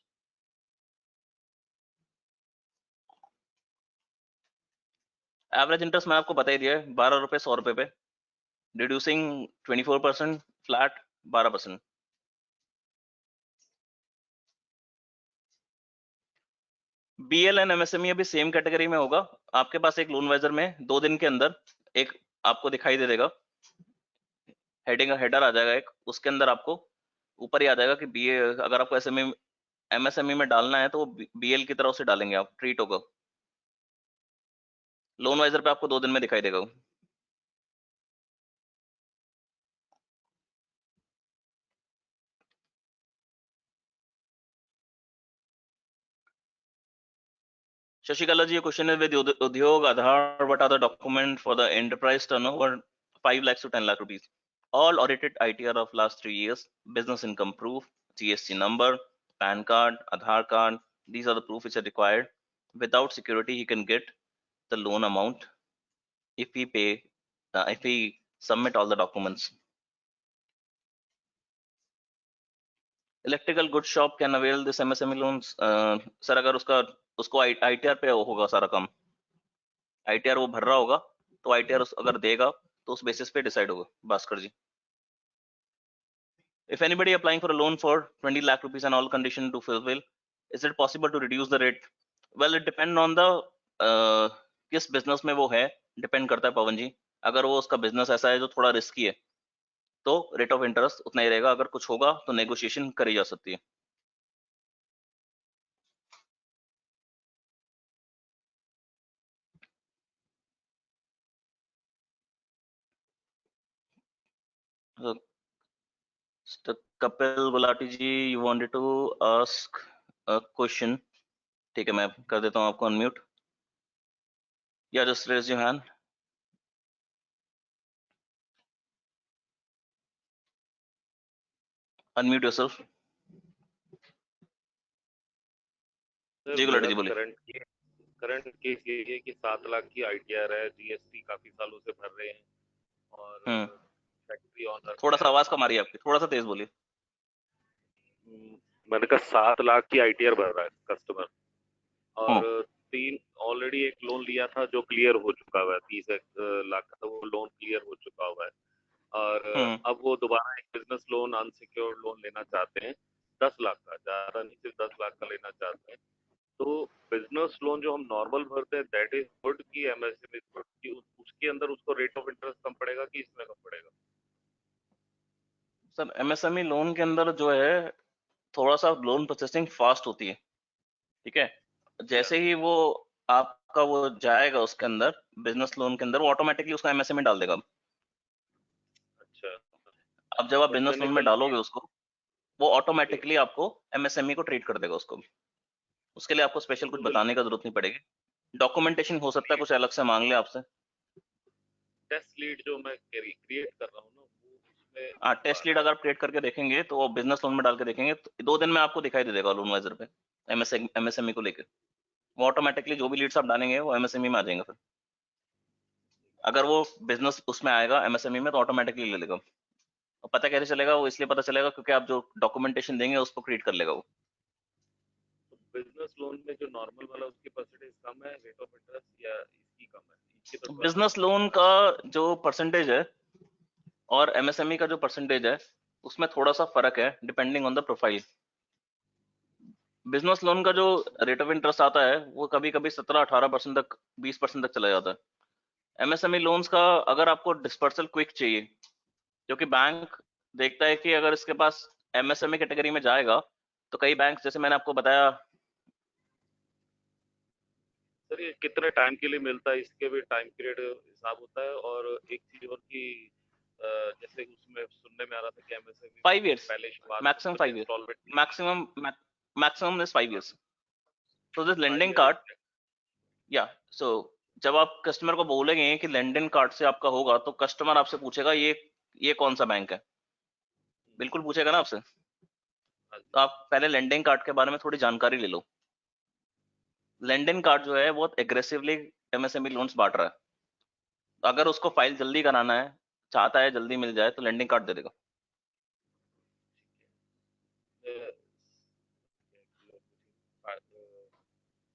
एवरेज इंटरेस्ट मैंने आपको बता ही दिया है, 12 रुपए 100 रुपए पे, डिड्यूसिंग 24%, फ्लैट 12%। बीएल एंड एमएसएमई अभी सेम कैटेगरी में होगा। आपके पास एक लोन वाइजर में 2 दिन के अंदर एक आपको दिखाई दे देगा, हेडिंग हेडर आ जाएगा एक, उसके अंदर आपको ऊपर ही आ जाएगा कि बीए, अगर आपको एसएमई एमएसएमई में डालना है तो बीएल की तरफ से डालेंगे आप, ट्रीट होगा। लोन वाइजर पे आपको 2 दिन में दिखाई देगा। शशिकला जी, क्वेश्चन है with Udyog Aadhaar what are the document for the enterprise turnover 5 lakh to 10 lakh rupees? All audited ITR of last 3 years, business income proof, GST number, PAN card, Aadhaar card. These are the proof which are required. Without security, he can get the loan amount if he pay, if he submit all the documents. Electrical goods shop can avail this MSME loans. Sir अगर उसको ITR पे होगा सारा काम, ITR वो भर रहा होगा तो ITR अगर देगा तो उस बेसिस पे डिसाइड होगा। भास्कर जी, if anybody applying for a loan for 20 lakh rupees and all condition to fulfill, is it possible to reduce the rate? Well, it depend on the किस बिजनेस में वो है, डिपेंड करता है पवन जी। अगर वो उसका बिजनेस ऐसा है जो थोड़ा रिस्की है तो रेट ऑफ इंटरेस्ट उतना ही रहेगा, अगर कुछ होगा तो नेगोशिएशन करी जा सकती है। So, Kapil Gulati ji, you wanted to ask a question. ठीक है, मैं कर देता हूँ आपको अनम्यूट, या just raise your hand, unmute yourself. जी गुलाटी जी बोलिए। करंट केस ये है कि 7 लाख की आईटीआर है, जीएसटी काफी सालों से भर रहे हैं और फैक्ट्री ऑनर, थोड़ा सा आवाज कम आ रही है आपकी, थोड़ा सा तेज बोलिए। मैंने कहा 7 लाख की आईटीआर भर रहा है कस्टमर, और 3 ऑलरेडी एक लोन लिया था जो क्लियर हो चुका हुआ है, 30 लाख का, वो लोन क्लियर हो चुका हुआ है, और अब वो दोबारा एक बिजनेस लोन अनसिक्योर्ड लोन लेना चाहते हैं 10 लाख का, ज्यादा नहीं, सिर्फ 10 लाख का लेना चाहते हैं। तो बिजनेस लोन जो हम नॉर्मल भरते हैं दैट इज गुड की एमएसएमई गुड की, उसके अंदर उसको रेट ऑफ इंटरेस्ट कम पड़ेगा कि इसमें कम पड़ेगा? सर एमएसएमई लोन के अंदर जो है थोड़ा सा लोन प्रोसेसिंग फास्ट होती है, ठीक है। जैसे ही वो आपका वो जाएगा उसके अंदर बिजनेस लोन के अंदर, वो ऑटोमेटिकली उसका एमएसएमई डाल देगा। अच्छा, अब जब आप बिजनेस लोन में डालोगे उसको, वो ऑटोमेटिकली आपको एमएसएमई को ट्रीट कर देगा उसको भी। उसके लिए आपको स्पेशल कुछ बताने का जरूरत नहीं पड़ेगी। डॉक्यूमेंटेशन हो सकता है कुछ अलग से मांग ले आपसे। टेस्ट लीड जो मैं क्रिएट कर रहा हूँ ना, वो उसमें हाँ, टेस्ट लीड अगर आप क्रिएट करके देखेंगे तो वो बिजनेस लोन में डाल के देखेंगे तो 2 दिन में आपको दिखाई दे देगा लोन वाइजर पे एमएसएमई को लेकर। वो ऑटोमेटिकली जो भी लीड्स आप डालेंगे वो एमएसएमई में आ जाएंगे। फिर अगर वो बिजनेस उसमें आएगा एमएसएमई में तो ऑटोमेटिकली ले लेगा। और पता कैसे चलेगा? वो इसलिए पता चलेगा क्योंकि आप जो डॉक्यूमेंटेशन देंगे उसको क्रिएट कर लेगा वो। बिजनेस लोन में जो नॉर्मल वाला उसकी परसेंटेज कम है रेट ऑफ इंटरेस्ट, या इसकी कम है? इसकी तो बिजनेस लोन का जो परसेंटेज है और एमएसएमई का जो परसेंटेज है उसमें थोड़ा सा फर्क है depending on the profile. Business loan का जो रेट ऑफ इंटरेस्ट आता है वो कभी कभी 17-18% तक, 20% तक चला जाता है। एमएसएमई लोन्स का अगर आपको डिस्पर्सल क्विक चाहिए, क्योंकि बैंक देखता है कि अगर इसके पास एमएसएमई कैटेगरी में जाएगा तो कई बैंक, जैसे मैंने आपको बताया। सर ये कितने टाइम के लिए मिलता है, इसके भी टाइम पीरियड हिसाब होता है? और एक चीज और की जैसे उसमें सुनने में आ रहा था कि एमएसएमई में 5 कुछ years, पहले शुरुआत में मैक्सिमम कुछ 5 years, installment maximum maximum is 5 years। So this 5 lending year. Card, या सो जब आप कस्टमर को बोलेंगे कि लेंडिंग कार्ड से आपका होगा, तो कस्टमर आपसे पूछेगा ये कौन सा बैंक है, बिल्कुल पूछेगा ना आपसे। तो आप पहले लेंडिंग कार्ड के बारे में थोड़ी जानकारी ले लो। लेंडिंग कार्ड जो है बहुत एग्रेसिवली एमएसएमई लोन्स बांट रहा है, तो अगर उसको फाइल जल्दी कराना है, चाहता है जल्दी मिल जाए, तो लेंडिंग कार्ड दे देगा।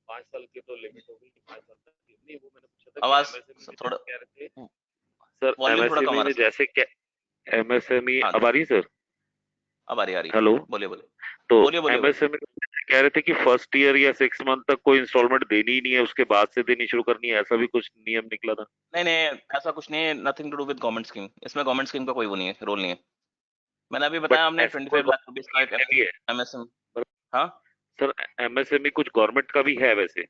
5 साल की तो लिमिट होगी कि 5 साल तक नहीं, वो मैंने पूछा था कि आवाज एमएसएमई में थोड़ा, जैसे कह रहे थे। सर वॉल्यूम थोड़ा कम एमएसएमई आ में रहा जैसे क्या, एमएसएमई है। हाँ, अब आ रही है सर? अब आ रही है। हेलो। बोलिए बोलिए। तो बोलिए बोलिए भाई। एमएसएमई कह रहे थे कि फर्स्ट ईयर या 6 मंथ तक कोई इंस्टॉलमेंट देनी ही नहीं है, उसके बाद से देनी शुरू करनी है, ऐसा भी कुछ नियम निकला था? नहीं नहीं, ऐसा कुछ नहीं है, nothing to do with government scheme. इसमें गवर्नमेंट स्कीम का कोई वो नहीं है, रोल नहीं है। मैंने अभी बट बताया, हमने ऐसा कोई 25 लाख रुपीज का गवर्नमेंट एक है भी है? एमएसएम। पर हाँ, सर एमएसएमई कुछ गवर्नमेंट का भी है वैसे?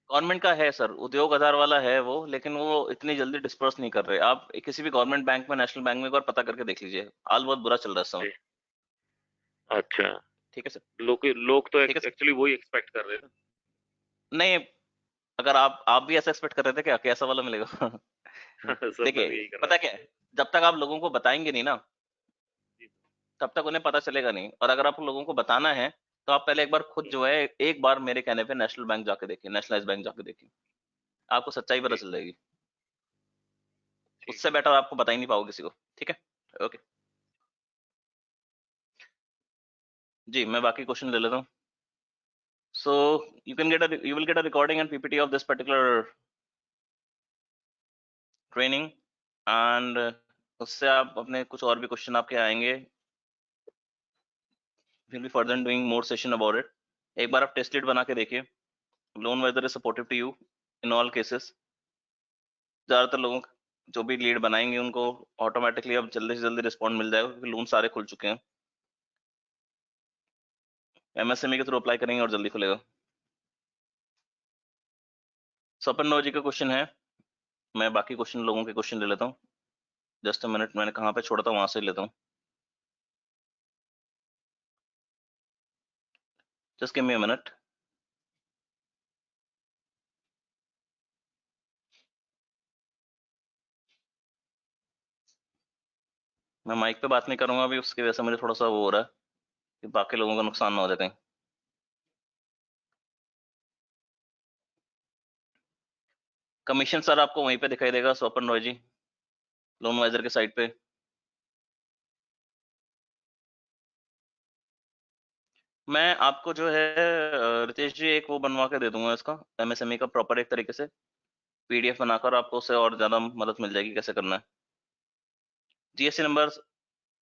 गवर्नमेंट का है सर, उद्योग आधार वाला है वो, लेकिन वो इतनी जल्दी डिस्पर्स नहीं कर रहे। आप किसी भी गवर्नमेंट बैंक में, नेशनल बैंक में एक बार पता करके देख लीजिए, हाल बहुत बुरा चल रहा है इस समय। जी। अच्छा। ठीक है सर। लोग तो ठीक है सर। एक्चुअली वही एक्सपेक्ट कर रहे हैं नहीं, अगर आप भी ऐसा एक्सपेक्ट कर रहे थे क्या कि ऐसा वाला मिलेगा? ना। सर मैं देखिए, भी यही कर रहा पता था। क्या है, जब तक आप लोगों को बताएंगे नहीं ना, जी तब तक उन्हें पता चलेगा नहीं। और अगर आप लोगों को बताना है, तो आप पहले एक बार खुद जो है, एक बार मेरे कहने पे नेशनल बैंक जाके देखिए, नेशनलाइज बैंक जाके देखिए, आपको सच्चाई पता जी चल जाएगी। ठीक उससे है। बेटर आपको बता ही नहीं पाओगे किसी को। ठीक है, ओके। जी, मैं बाकी क्वेश्चन ले लेता हूँ। सो you will get a recording and PPT of this particular training, and उससे आप अपने कुछ और भी क्वेश्चन आपके आएंगे। we'll be further doing more session about it। एक बार आप टेस्ट लीड बना के देखिए। Loanwiser is supportive to you in all cases. ज्यादातर लोगों जो भी लीड बनाएंगे उनको ऑटोमेटिकली अब जल्दी से जल्दी रिस्पॉन्ड मिल जाएगा, क्योंकि लोन सारे खुल चुके हैं। एमएसएमई के थ्रू अप्लाई करेंगे और जल्दी खुलेगा। स्वपन नौ जी का क्वेश्चन है, मैं बाकी क्वेश्चन लोगों के क्वेश्चन ले लेता हूँ। जस्ट अ मिनट, मैंने कहाँ पे छोड़ा था वहां से लेता हूँ। Just give me a minute. मैं माइक पे बात नहीं करूंगा अभी, उसकी वजह से मुझे थोड़ा सा वो हो रहा है कि बाकी लोगों का नुकसान ना हो जाए कहीं। कमीशन सर आपको वहीं पे दिखाई देगा, स्वपन रॉय जी, लोन वाइजर के साइट पे। मैं आपको जो है रितेश जी, एक वो बनवा के दे दूंगा इसका, एमएसएमई का प्रॉपर एक तरीके से पीडीएफ बनाकर, आपको उससे और ज्यादा मदद मिल जाएगी कैसे करना है। जीएसटी नंबर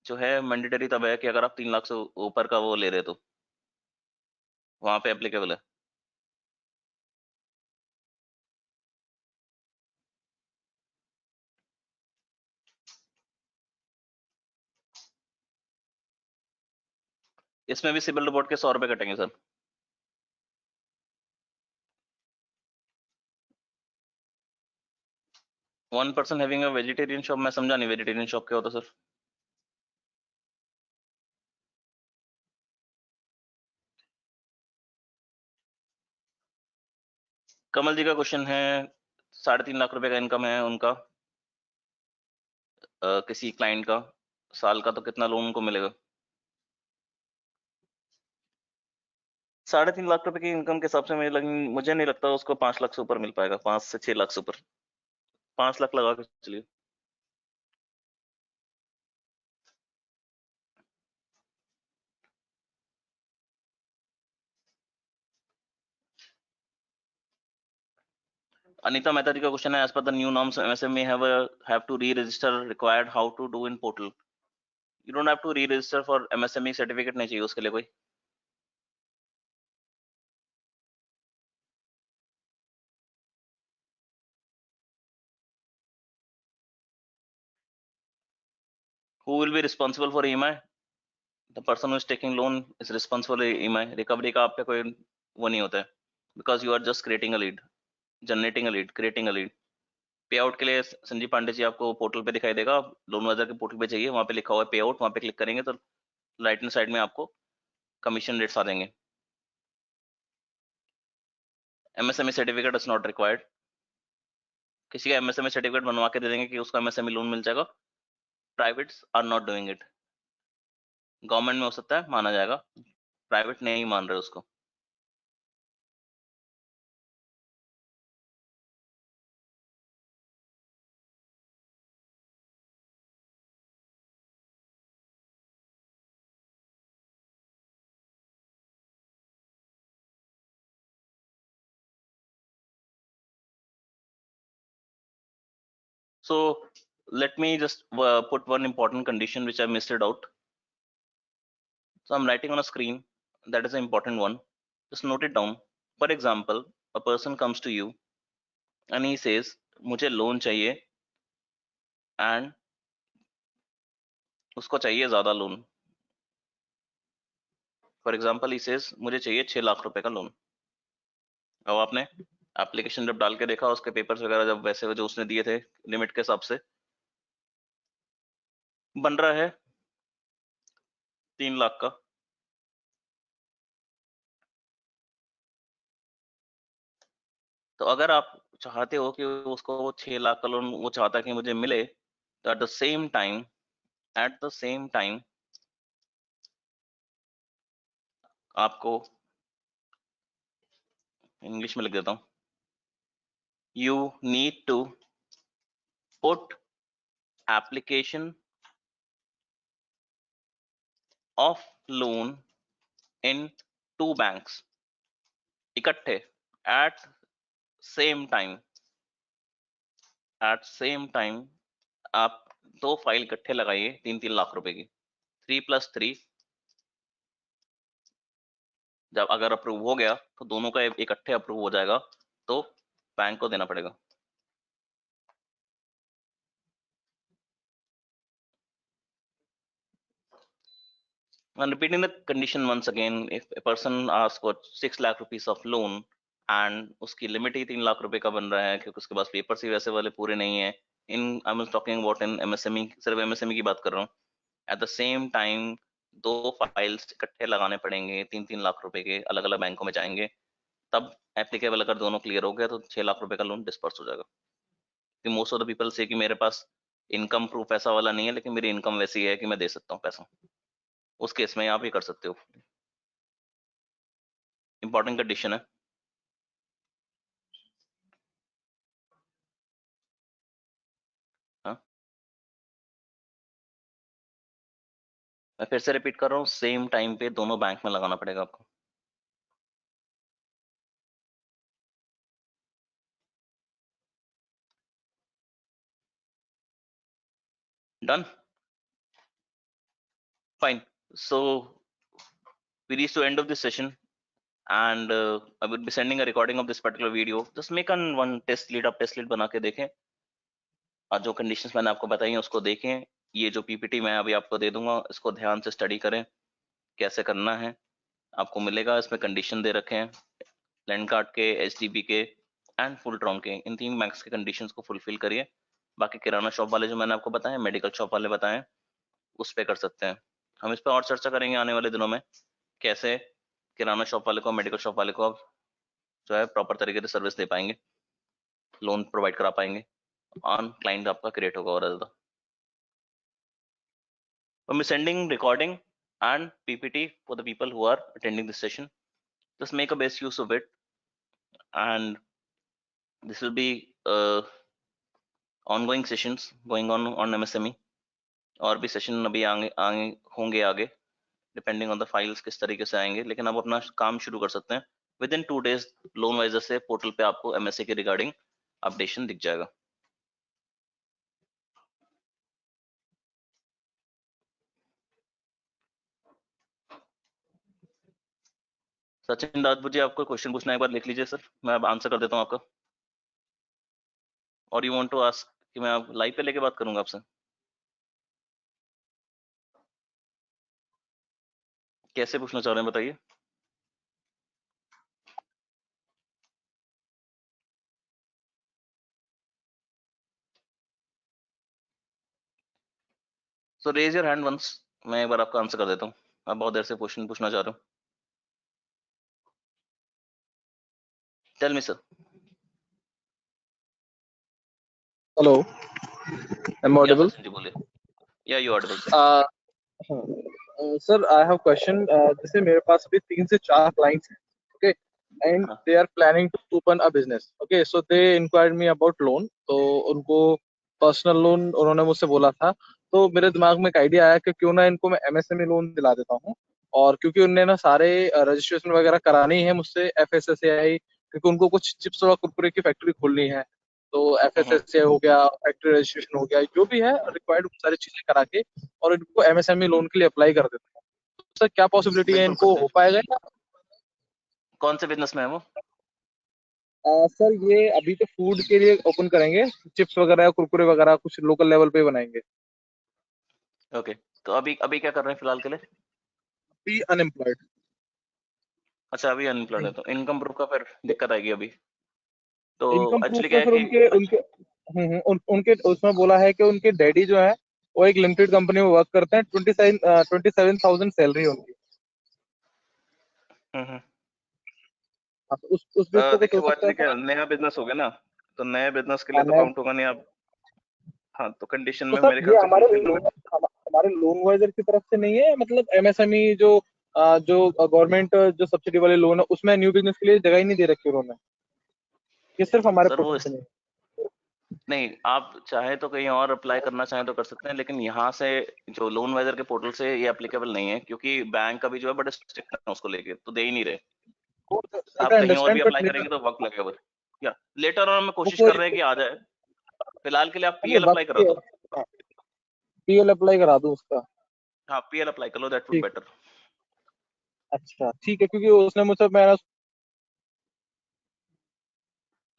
जो है मैंडेटरी तब है कि अगर आप 3 लाख से ऊपर का वो ले रहे हो, तो वहां पे एप्लीकेबल है। इसमें भी सिविल रिपोर्ट के 100 रुपए कटेंगे sir. 1 person having a vegetarian shop, मैं समझा नहीं वेजिटेरियन शॉप क्या होता सर। कमल जी का क्वेश्चन है, 3.5 लाख रुपए का इनकम है उनका, किसी क्लाइंट का साल का, तो कितना लोन उनको मिलेगा? 3.5 लाख रुपए की इनकम के हिसाब से मुझे नहीं लगता उसको 5 लाख से ऊपर मिल पाएगा, 5 से 6 लाख से ऊपर। 5 लाख लगा के चलिए। अनीता मेहता जी का क्वेश्चन है, as per the new norms MSME have to re register required, how to do in portal? You don't have to re register for MSME, certificate नहीं चाहिए उसके लिए कोई। Who will be responsible for EMI? The person who is taking loan is responsible for EMI. Recovery का आप पे कोई वो नहीं होता है, because you are just creating a lead, generating a lead, creating a lead. पे आउट के लिए संजीव पांडे जी आपको पोर्टल पे दिखाई देगा, लोन वाइजर के पोर्टल पे जाइए, वहां पे लिखा हुआ है पे आउट, वहां पे क्लिक करेंगे तो राइट हैंड साइड में आपको कमीशन रेट्स आ देंगे। MSME certificate is not required. किसी का एमएसएमई सर्टिफिकेट बनवा के दे देंगे कि उसको एमएसएमई लोन मिल जाएगा। Privates are not doing it. Government में हो सकता है माना जाएगा, प्राइवेट नहीं मान रहे उसको। So let me just put one important condition which I missed it out. So I'm writing on a screen, that is an important one. Just note it down. For example, a person comes to you and he says मुझे loan चाहिए and उसको चाहिए ज्यादा loan. For example he says मुझे चाहिए 6 लाख रुपए का loan. अब आपने एप्लीकेशन जब डाल के देखा, उसके पेपर्स वगैरह जब वैसे जो उसने दिए थे लिमिट के हिसाब से, बन रहा है 3 लाख का। तो अगर आप चाहते हो कि उसको वो 6 लाख का लोन वो चाहता है कि मुझे मिले, तो एट द सेम टाइम आपको इंग्लिश में लिख देता हूं, you need to put application of loan in 2 banks इकट्ठे एट सेम टाइम आप 2 फाइल इकट्ठे लगाइए 3-3 लाख रुपए की। 3+3 जब अगर अप्रूव हो गया तो दोनों का इकट्ठे अप्रूव हो जाएगा, तो बैंक को देना पड़ेगा। I'm repeating the condition once again. If a person asks for 6 lakh rupees of loan and उसकी लिमिट ही 3 लाख रुपए का बन रहा है क्योंकि उसके पास पेपर्स ही वैसे वाले पूरे नहीं है, in I am talking about in MSME, सिर्फ एमएसएमई की बात कर रहा हूँ। At the same time 2 files इकट्ठे लगाने पड़ेंगे, 3-3 लाख रुपए के, अलग अलग बैंकों में जाएंगे, तब एप्लीकेबल अगर दोनों क्लियर हो गया तो 6 लाख रुपए का लोन डिस्पर्स हो जाएगा। मोस्ट ऑफ द पीपल से कि मेरे पास इनकम प्रूफ ऐसा वाला नहीं है, लेकिन मेरी इनकम वैसी है कि मैं दे सकता हूँ पैसा, उस केस में आप ये कर सकते हो। इंपॉर्टेंट कंडीशन है। हाँ, मैं फिर से रिपीट कर रहा हूँ, सेम टाइम पे दोनों बैंक में लगाना पड़ेगा आपको। Done, fine. So we reach to end of this session, and I will be sending a recording of this particular video. Just make one test lead, आप टेस्ट लीड बना के देखें और जो कंडीशंस मैंने आपको बताई हैं उसको देखें। ये जो पीपीटी मैं अभी आपको दे दूंगा, इसको ध्यान से स्टडी करें, कैसे करना है आपको मिलेगा। इसमें कंडीशन दे रखे हैं लैंड कार्ड के, एचडीबी के एंड फुल ट्रॉन के, इन 3 बैंक्स के कंडीशंस को फुलफिल करिए। बाकी किराना शॉप वाले जो मैंने आपको बताए, मेडिकल शॉप वाले बताए, उस पे कर सकते हैं। हम इस पर और चर्चा करेंगे आने वाले दिनों में, कैसे किराना शॉप वाले को, मेडिकल शॉप वाले को आप जो है प्रॉपर तरीके से सर्विस दे पाएंगे, लोन प्रोवाइड करा पाएंगे, ऑन क्लाइंट आपका क्रिएट होगा और ज्यादा। I'm sending recording and PPT for the people who are attending this session. Just make a best use of it, and this will be ongoing sessions going on MSME, और भी session अभी आगे आगे होंगे आगे, डिपेंडिंग ऑन द फाइल्स किस तरीके से आएंगे, लेकिन आप अपना काम शुरू कर सकते हैं। Within 2 days Loanwiser से पोर्टल पे आपको एमएसए के रिगार्डिंग अपडेशन दिख जाएगा। सचिन राजपूत जी, आपको क्वेश्चन पूछना है, एक बार लिख लीजिए सर, मैं अब आंसर कर देता हूँ आपका। और यू वांट टू आस्क कि मैं आप लाइव पे लेके बात करूंगा आपसे? कैसे पूछना चाह रहे हैं बताइए। सो रेज योर हैंड वंस, मैं एक बार आपका आंसर कर देता हूँ। आप बहुत देर से क्वेश्चन पूछना चाह रहे हो। Tell me sir. Hello, am I audible? Sachin ji बोलिए। Are you audible sir. Sir, I have question. जैसे मेरे पास अभी 3 से 4 क्लाइंट्स हैं, ओके, एंड हाँ। They are planning to open a business, okay, so they inquired me about loan. तो उनको personal loan उन्होंने मुझसे बोला था, तो मेरे दिमाग में एक आइडिया आया कि क्यों ना इनको मैं एमएसएमई लोन दिला देता हूँ। और क्योंकि उनने ना सारे रजिस्ट्रेशन वगैरह करानी है मुझसे, एफएसएसएआई, क्योंकि उनको कुछ चिप्स और कुरकुरे की फैक्ट्री खोलनी है। तो एफएसएसएआई हो गया, फैक्ट्री रजिस्ट्रेशन हो गया, जो भी है रिक्वायर्ड सारी चीजें करा के और इनको एमएसएमई लोन के लिए अप्लाई कर देता हूँ। तो सर, क्या पॉसिबिलिटी है, बिल्कुल इनको करते हो हैं। पाएगा या? कौन से बिजनेस में है वो? सर, ये अभी तो फूड के लिए ओपन करेंगे, चिप्स वगैरह कुरकुरे वगैरह कुछ लोकल लेवल पे बनाएंगे। ओके, तो अभी अभी क्या कर रहे हैं फिलहाल के लिए? Be unemployed. अच्छा, अभी अनएम्प्लॉयड है, तो इनकम प्रूफ का फिर दिक्कत आएगी अभी। तो इनकम प्रूफ एक्चुअली क्या में है फिर कि उनके उसमें बोला है कि उनके डैडी जो है वो एक लिमिटेड कंपनी में वर्क करते हैं। 27,000 सैलरी है उनकी। हम्म, हाँ, तो उस बेस पे कुछ हो देखिए वो सकता है एक्चुअली क्या सर? है, नया बिजनेस हो गया ना, तो नए बिजनेस के लिए हाँ, तो काउंट होगा नहीं आप। हाँ, तो कंडीशन तो में सर मेरे ख्याल ये से फुलफिल होगा। हमारे लोन वाइजर की तरफ से नहीं है, मतलब एमएसएमई जो गवर्नमेंट जो सब्सिडी वाले लोन है उसमें न्यू बिजनेस के लिए जगह ही नहीं दे रखी उन्होंने। ये सिर्फ हमारे सर वो पोर्टल पे नहीं नहीं, आप चाहे तो कहीं और अप्लाई करना चाहें तो कर सकते हैं, लेकिन यहाँ से जो लोन वाइजर के पोर्टल से ये एप्लीकेबल नहीं है, क्योंकि बैंक अभी जो है बड़े स्ट्रिक्ट है उसको लेके, तो दे ही नहीं रहे। है। आप आई कहीं और भी अंडरस्टैंड, बट अप्लाई मेरा करेंगे तो वक्त लगेगा। या लेटर ऑन हम वो कोशिश कर कोई रहे हैं कि आ जाए। फिलहाल के लिए आप नहीं, पीएल बात अप्लाई करा ये दो। है, पीएल अप्लाई करा दूं उसका? हाँ, पीएल अप्लाई कर लो, दैट वुड ठीक, बेटर। अच्छा ठीक है, क्योंकि उसने मुझसे मैंने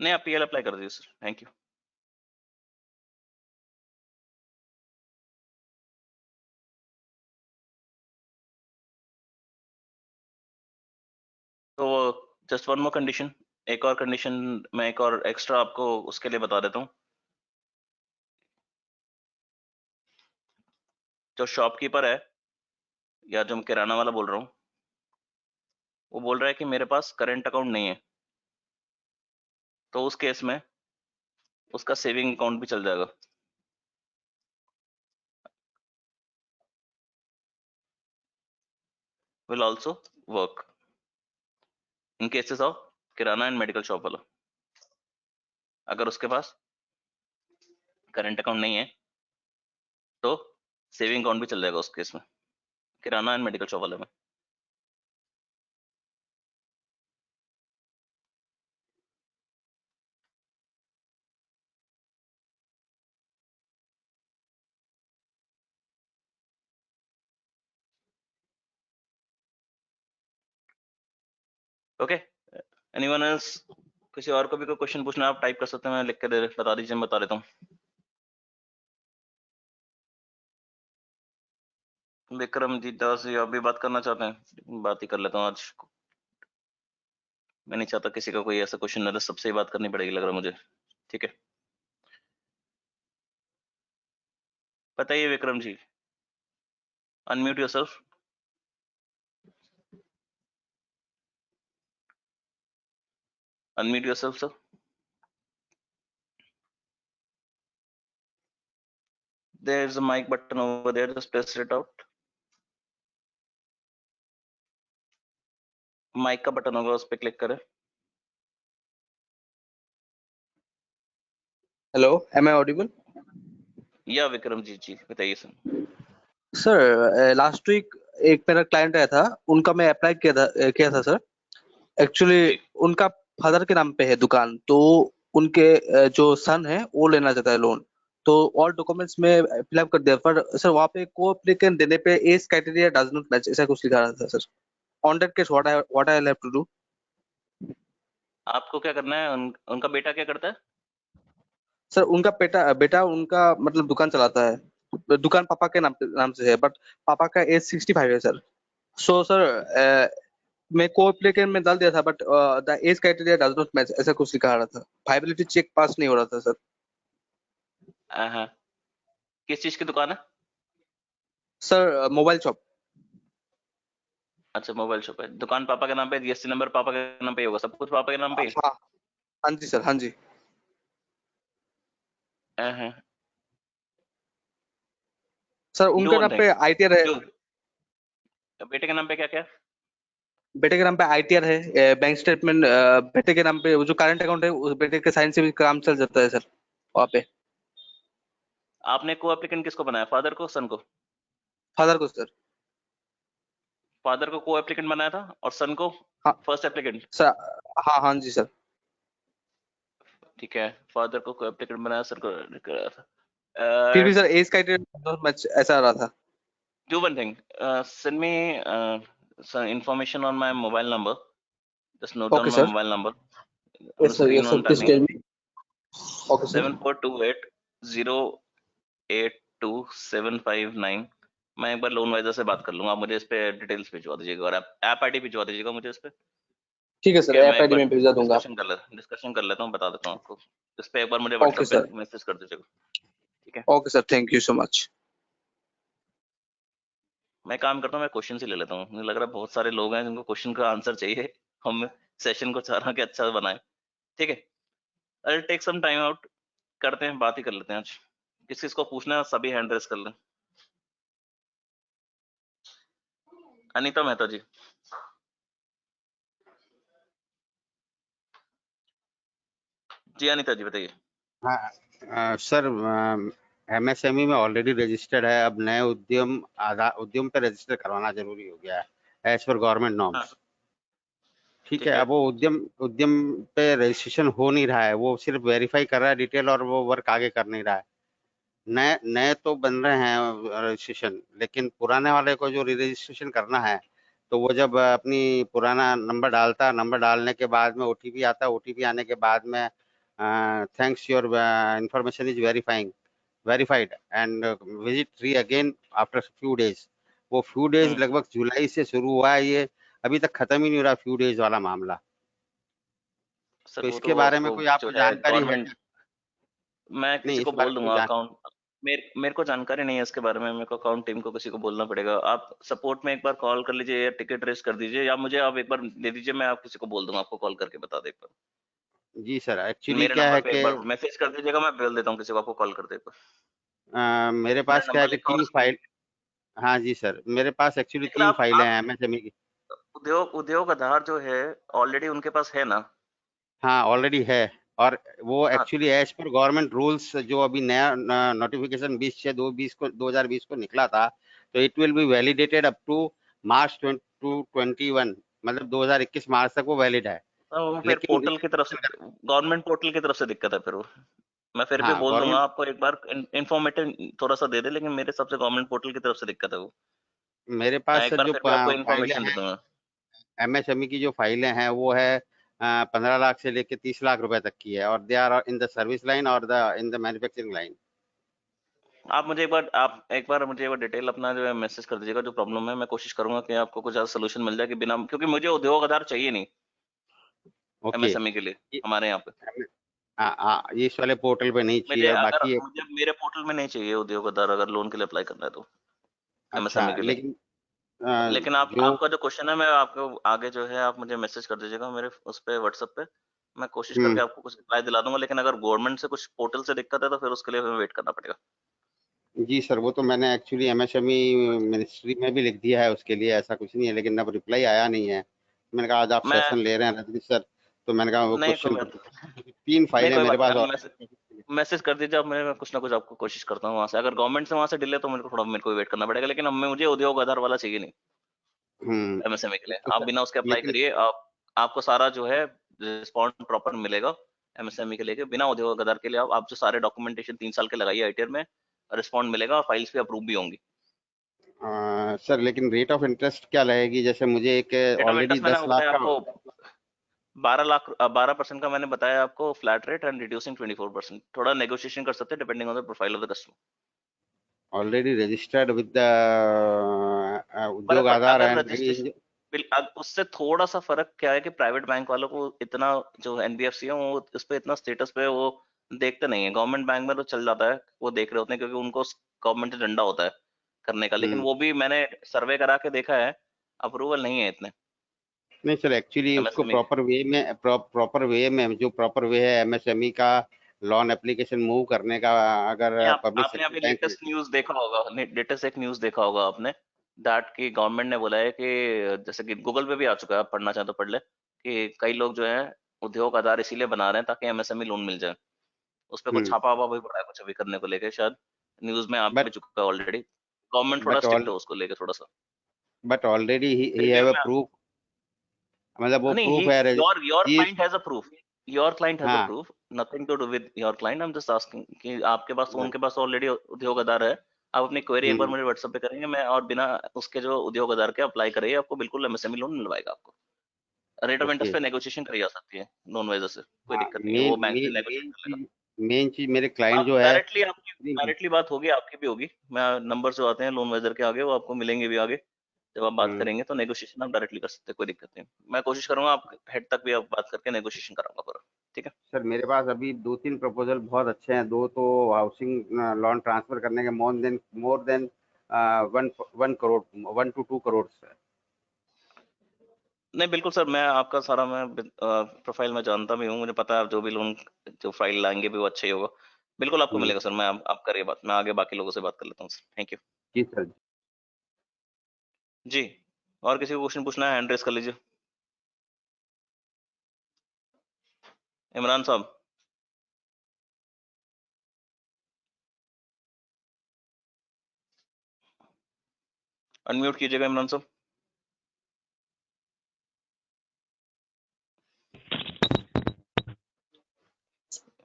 नहीं, आप पीएल अप्लाई कर दीजिए सर, थैंक यू। तो जस्ट वन मोर कंडीशन, एक और कंडीशन मैं एक और एक्स्ट्रा आपको उसके लिए बता देता हूँ। जो शॉपकीपर है या जो मैं किराना वाला बोल रहा हूँ, वो बोल रहा है कि मेरे पास करंट अकाउंट नहीं है, तो उस केस में उसका सेविंग अकाउंट भी चल जाएगा। Will also work in cases of kirana and medical shop वाला। अगर उसके पास करंट अकाउंट नहीं है तो सेविंग अकाउंट भी चल जाएगा उस केस में, किराना एंड मेडिकल शॉप वाले में। Okay, anyone else? किसी और को भी कोई क्वेश्चन पूछना है आप टाइप कर सकते हैं, मैं लिख के बता दीजिए, मैं बता देता हूँ। विक्रम जी दास जी, आप भी बात करना चाहते हैं? बात ही कर लेता हूँ आज। मैं नहीं चाहता किसी का कोई ऐसा क्वेश्चन ना रहे, सबसे ही बात करनी पड़ेगी लग रहा है मुझे। ठीक है, बताइए Vikram ji, unmute yourself. Unmute yourself sir. There's a mic button over there, just press it out. Mike का बटन होगा, उस पर क्लिक करें। Hello, am I audible? या विक्रम जी बताइए सर। सर, लास्ट वीक एक मेरा क्लाइंट आया था, उनका मैं अप्लाई किया था सर। एक्चुअली जी, उनका फादर के नाम पे है दुकान, तो उनके जो सन है वो लेना चाहता है लोन। तो ऑल डॉक्यूमेंट्स में फिलअप कर दिया, पर सर वहाँ पे को एप्लीकेंट देने पे age criteria does not match, ऐसा कुछ लिखा रहा था सर। On that case what I have to do? आपको क्या करना है? उनका बेटा क्या करता है? सर उनका बेटा बेटा उनका मतलब दुकान चलाता है। दुकान पापा के नाम से है, बट पापा का एज 65 है सर। सो सर मैं को एप्लीकेंट में डाल दिया था, but the age criteria does not match, ऐसा कुछ लिखा आ रहा था। वायबिलिटी चेक पास नहीं हो रहा था सर। हाँ, किस चीज की दुकान है? Sir mobile shop. अच्छा, मोबाइल शॉप है। दुकान पापा के नाम पे, जीएसटी नंबर पापा के नाम पे ही होगा, सब कुछ पापा के नाम पे ही? हाँ हाँ जी सर, हाँ जी हाँ, सर। डू उनके वन नाम थिंग, पे आईटीआर है। डू बेटे के नाम पे क्या क्या? बेटे के नाम पे आईटीआर है, बैंक स्टेटमेंट बेटे के नाम पे, वो जो करंट अकाउंट है उस बेटे के साइन से भी काम चल जाता है सर वहाँ पे। आपने को एप्लीकेंट किसको बनाया, फादर को, सन को? फादर को सर। फादर को को एप्लीकेंट बनाया था और सन को हाँ फर्स्ट एप्लीकेंट। सर, हाँ हाँ जी सर। ठीक है, फादर को को एप्लीकेंट बनाया, सन को कराया था। फिर भी सर एज क्राइटेरिया मैच ऐसा आ रहा था। Do one thing, send me some information on my mobile number. Just note down okay my sir. mobile number on the yes sir, screen yes sir, one please time. Tell me. Okay sir. 7428082759। मैं एक बार loan visor से बात कर लूंगा, आप मुझे इस पे डिटेल्स भिजवा दीजिएगा और ऐप आईडी भिजवा दीजिएगा मुझे इस पे। ठीक है सर, मैं ऐप एक आईडी बार में भेजा दूंगा। डिस्कशन कर लेता हूँ, बता देता हूँ आपको। इस पे एक बार मुझे ओके व्हाट्सएप पे सर। मैसेज कर दीजिएगा, ठीक है? Okay sir, thank you so much. मैं काम करता हूँ, मैं क्वेश्चन ही ले लेता हूँ। मुझे लग रहा है बहुत सारे लोग हैं जिनको क्वेश्चन का आंसर चाहिए, हम सेशन को चाह रहा कि अच्छा बनाए, ठीक है? I take some time out, करते हैं, बात ही कर लेते हैं आज। किस किस को पूछना है सभी हैंड रेस कर लें। अनीता मेहता जी। जी अनीता जी बताइए। हाँ सर, एमएसएमई में ऑलरेडी रजिस्टर्ड है, अब नए उद्यम पे रजिस्टर करवाना जरूरी हो गया है एज पर गवर्नमेंट हाँ, नॉर्म्स। ठीक ठीक है, है। अब वो उद्यम पे रजिस्ट्रेशन हो नहीं रहा है, वो सिर्फ वेरीफाई कर रहा है डिटेल और वो वर्क आगे कर नहीं रहा है। नए नए तो बन रहे हैं रजिस्ट्रेशन, लेकिन पुराने वाले को जो रजिस्ट्रेशन करना है तो वो जब अपनी पुराना नंबर डालता, नंबर डालने के बाद में ओटीपी आता, ओटीपी आने के बाद में thanks your information is verified and visit री अगेन आफ्टर फ्यू डेज। वो फ्यू डेज लगभग जुलाई से शुरू हुआ है, ये अभी तक खत्म ही नहीं हो रहा फ्यू डेज वाला मामला। सर तो वो इसके तो बारे में आपको कोई जो आपको है जानकारी है गवर्नमेंट, क्या? मैं नहीं, किसी इस को बारे बोल में कोई दूंगा अकाउंट, मेरे को जानकारी नहीं है इसके बारे में, मेरे को अकाउंट टीम को किसी को बोलना पड़ेगा। आप सपोर्ट में एक बार कॉल कर लीजिए या टिकट रेस कर दीजिए, या मुझे आप एक बार दे दीजिए, मैं आप किसी को बोल दूंगा, आपको कॉल करके बता दे एक बार। जी सर, एक्चुअली मेरे क्या नंबर है पे कि एक बार मैसेज कर दीजिएगा, मैं बोल देता हूँ किसी को, आपको कॉल कर दे एक बार। मेरे मेरा पास क्या है नंबर कि लिखा और 3 फाइल। हाँ जी सर, मेरे पास एक्चुअली लेकिन 3 आप फाइलें हैं एमएसएमई की। उद्योग आधार जो है ऑलरेडी उनके पास है ना? हाँ, ऑलरेडी है, और वो हाँ, actually as per government rules जो अभी नया नोटिफिकेशन 20/6/2020 को 2020 को निकला था, तो it will be validated up to March 2021, मतलब 2021 मार्च तक वो वैलिड है। तो वो फिर लेकिन पोर्टल की तरफ से, गवर्नमेंट पोर्टल की तरफ से दिक्कत है फिर वो। मैं फिर भी हाँ, बोल दूंगा गवर्नमेंट, आपको एक बार इन्फॉर्मेटिव थोड़ा सा दे दे, लेकिन मेरे हिसाब से गवर्नमेंट पोर्टल की तरफ से दिक्कत है वो। मेरे मैं पास एक सर बार जो फिर भी आपको फाइलें इन्फॉर्मेशन दे हैं दूंगा। एमएसएमई की, जो फाइलें हैं वो है 15 लाख से लेके 30 लाख रुपए तक की है, और they are in the service line और the in the manufacturing line. आप एक बार मुझे एक बार डिटेल अपना जो है मैसेज कर दीजिएगा, जो प्रॉब्लम है। मैं कोशिश करूंगा कि आपको कुछ ज्यादा सोल्यूशन मिल जाए कि बिना, क्योंकि मुझे उद्योग आधार चाहिए नहीं ओके। एमएसएमई के लिए हमारे यहाँ पे। हाँ हाँ, ये इस वाले पोर्टल पे नहीं मुझे चाहिए, अगर बाकी मुझे मेरे पोर्टल में नहीं चाहिए उद्योग आधार, अगर लोन के लिए अप्लाई करना है तो अच्छा, एमएसएमई के लिए। लेकिन लेकिन जो आपका जो क्वेश्चन है, मैं आपको आगे जो है आप मुझे मैसेज कर दीजिएगा मेरे उस पे व्हाट्सएप पे। मैं कोशिश करके आपको कुछ रिप्लाई दिला दूंगा, लेकिन अगर गवर्नमेंट से कुछ पोर्टल से दिक्कत है तो फिर उसके लिए हमें वेट करना पड़ेगा। जी सर, वो तो मैंने एक्चुअली एमएसएमई मिनिस्ट्री में भी लिख दिया है उसके लिए, ऐसा कुछ नहीं है, लेकिन अब रिप्लाई आया नहीं है। मैंने कहा आज आप मैं सेशन ले रहे हैं रजनीश सर, तो मैंने कहा वो नहीं, कोई क्वेश्चन बात 3 नहीं, फाइलें कोई मेरे बात पास नहीं, और। आप मैसेज कर दीजिए आप, मैं कुछ ना कुछ आपको कोशिश करता हूँ वहाँ से। अगर गवर्नमेंट से वहाँ से डिले तो मेरे को वेट करना पड़ेगा, लेकिन मुझे उद्योग आधार वाला चाहिए नहीं एमएसएमई के लिए। तो आप सर, बिना उसके अप्लाई लेकिन करिए, आपको सारा जो है रिस्पॉन्ड प्रॉपर मिलेगा एमएसएमई के लिए। बिना उद्योग आधार के लिए आप जो सारे डॉक्यूमेंटेशन 3 साल के लगाइए आईटीआर में, रिस्पॉन्ड मिलेगा, फाइल्स भी अप्रूव भी होंगी। सर लेकिन रेट ऑफ इंटरेस्ट क्या रहेगी? जैसे मुझे एक रेट ऑफ ऑलरेडी इंटरेस्ट मैंने 10 लाख बताया का आपको, 12% का मैंने बताया आपको फ्लैट रेट, एंड रिड्यूसिंग 24%। थोड़ा नेगोशिएशन कर सकते हैं depending on the profile of the customer. Already registered with the पर उद्योग-आधार अगर एंड रजिस्ट्रेशन उससे थोड़ा सा फर्क क्या है कि प्राइवेट बैंक वालों को इतना, जो एनबीएफसी है वो इस पे इतना स्टेटस पे वो देखते नहीं है। गवर्नमेंट बैंक में तो चल जाता है, वो देख रहे होते हैं क्योंकि उनको गवर्नमेंट से डंडा होता है करने का। लेकिन वो भी मैंने सर्वे करा के देखा है, अप्रूवल नहीं है इतने नहीं सर, एक्चुअली उसको एमएसएमई। प्रॉपर वे में जो प्रॉपर वे है एमएसएमई का लोन एप्लीकेशन मूव करने का, अगर पब्लिक आपने सेक्टर अभी बैंक लेटेस्ट न्यूज देखा होगा, लेटेस्ट एक न्यूज देखा होगा आपने, दैट की गवर्नमेंट ने बोला है कि जैसे कि गूगल पे भी आ चुका है, आप पढ़ना चाहें तो पढ़ ले, कि कई लोग जो है उद्योग आधार इसीलिए बना रहे हैं ताकि एमएसएमई लोन मिल जाए। उस पे कुछ छापा वापा भी पड़ा है कुछ अभी करने को लेके, शायद न्यूज में आ भी बट चुका है ऑलरेडी। गवर्नमेंट थोड़ा बट स्ट्रिक्ट ऑल है उसको लेके थोड़ा सा। बट ऑलरेडी ही फिर भी हैव अ मैं, प्रूफ, मतलब वो नहीं, प्रूफ है योर कि client has a proof, your client has a हाँ। Proof, nothing to do with your client. I am just asking कि आपके पास, हाँ, उनके पास ऑलरेडी उद्योग आधार है। आप अपनी क्वेरी एक बार हम्म, मुझे व्हाट्सएप पे करेंगे, मैं और बिना उसके जो उद्योग आधार के अप्लाई करिए, आपको बिल्कुल एमएसएमई लोन मिलवाएगा आपको। Rate of okay. इंटरेस्ट पे नेगोशिएशन करी जा सकती है लोन वाइजर से, कोई हाँ, दिक्कत नहीं है, वो बैंक से नेगोशिएट मेन कर लेगा। चीज मेन चीज मेरे क्लाइंट आप जो है डायरेक्टली, आपकी डायरेक्टली बात होगी, आपकी भी होगी। मैं नंबर जो आते हैं लोन वाइजर के आगे, वो आपको मिलेंगे भी आगे। जब आप बात हम्म, करेंगे तो नेगोशिएशन आप डायरेक्टली कर सकते हैं, कोई दिक्कत नहीं। मैं कोशिश करूंगा आप हेड तक भी आप बात करके नेगोशिएशन कराऊंगा पूरा, ठीक है। सर मेरे पास अभी 2-3 प्रपोजल बहुत अच्छे हैं। दो तो हाउसिंग लोन ट्रांसफर करने के more than 1 crore, 1 to 2 crore sir. नहीं बिल्कुल सर, मैं आपका सारा मैं प्रोफाइल में जानता भी हूँ, मुझे पता है आप जो भी लोन जो फाइल लाएंगे भी वो अच्छा ही होगा। बिल्कुल आपको हम्म, मिलेगा सर। मैं आप करिए बात, मैं आगे बाकी लोगों से बात कर लेता हूँ सर। थैंक यू जी सर। जी। और किसी को क्वेश्चन पूछना है, हैंड रेस कर लीजिए। इमरान साहब। अनम्यूट कीजिएगा इमरान साहब।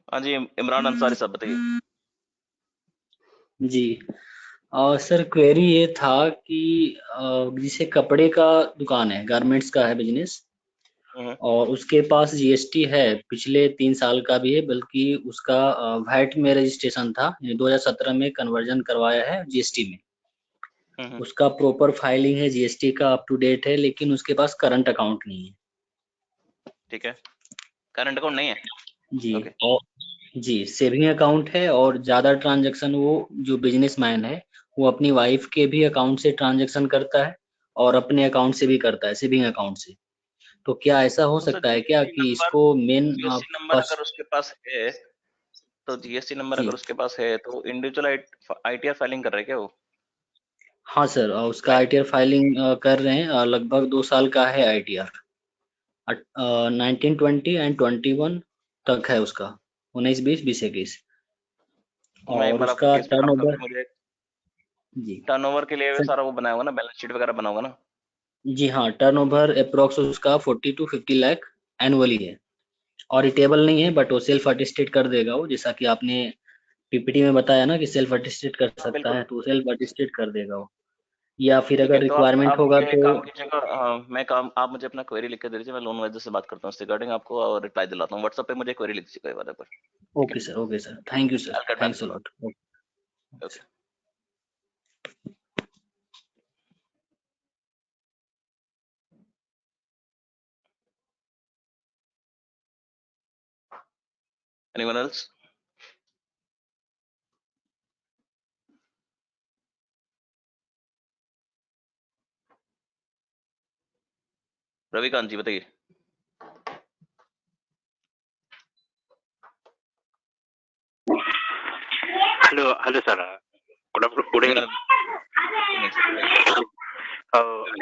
हाँ जी, इमरान अंसारी साहब बताइए। जी। सर क्वेरी ये था कि जिसे कपड़े का दुकान है, गारमेंट्स का है बिजनेस, हम्म, और उसके पास जीएसटी है, पिछले 3 साल का भी है, बल्कि उसका वैट में रजिस्ट्रेशन था, 2017 में कन्वर्जन करवाया है जीएसटी में। हम्म, उसका प्रॉपर फाइलिंग है, जीएसटी का अप टू डेट है, लेकिन उसके पास करंट अकाउंट नहीं है। ठीक है, करंट अकाउंट नहीं है। जी। ओके। और जी, सेविंग अकाउंट है, और ज्यादा ट्रांजैक्शन वो जो बिजनेसमैन है वो अपनी वाइफ के भी अकाउंट से ट्रांजैक्शन करता है और अपने अकाउंट से भी करता है, सेविंग अकाउंट से। तो क्या ऐसा हो तो सर सकता है क्या कि इसको मेन जीएसटी नंबर फर्स्ट। अगर उसके पास है, तो जीएसटी नंबर जी अगर उसके पास है तो इंडिविजुअल आईटीआर फाइलिंग कर रहे हैं क्या वो? हाँ सर, उसका क्लाइंट। आईटीआर फाइलिंग कर रहे हैं, लगभग 2 साल का है आईटीआर। 19, 20 एंड 21 तक है उसका, 19, 20, 20, 21। मैं एक और बार आपका उसका केस पे काम टर्नओवर। करके मुझे जी टर्नओवर के लिए सर। सारा वो बनाया होगा ना, बैलेंस शीट वगैरह बना होगा ना? जी हाँ, टर्नओवर अप्रोक्स उसका 40 to 50 लाख एनुअली है। ऑडिटेबल नहीं है, बट वो सेल्फ अटेस्टेड कर देगा, वो जैसा कि आपने पीपीटी में बताया ना कि सेल्फ अटेस्टेड कर हाँ सकता बिल्कुल। है, तो वो सेल्फ अटेस्टेड कर देगा वो। या फिर ठीक अगर है, तो रिक्वायरमेंट आप होगा मुझे एक तो। काम कीजिएगा, मैं काम, आप मुझे अपना क्वेरी लिख के दे दीजिए, मैं लोन वाइजर से बात करता हूँ इस रिगार्डिंग, आपको और रिप्लाई दिलाता हूँ। व्हाट्सएप पे मुझे क्वेरी लिख दीजिएगा ये वाले पर, ठीक है। Okay sir, thank you sir, I get back thanks to a you. Lot. Okay. Anyone else? Ravikant ji बताइए। Hello hello sir, good evening.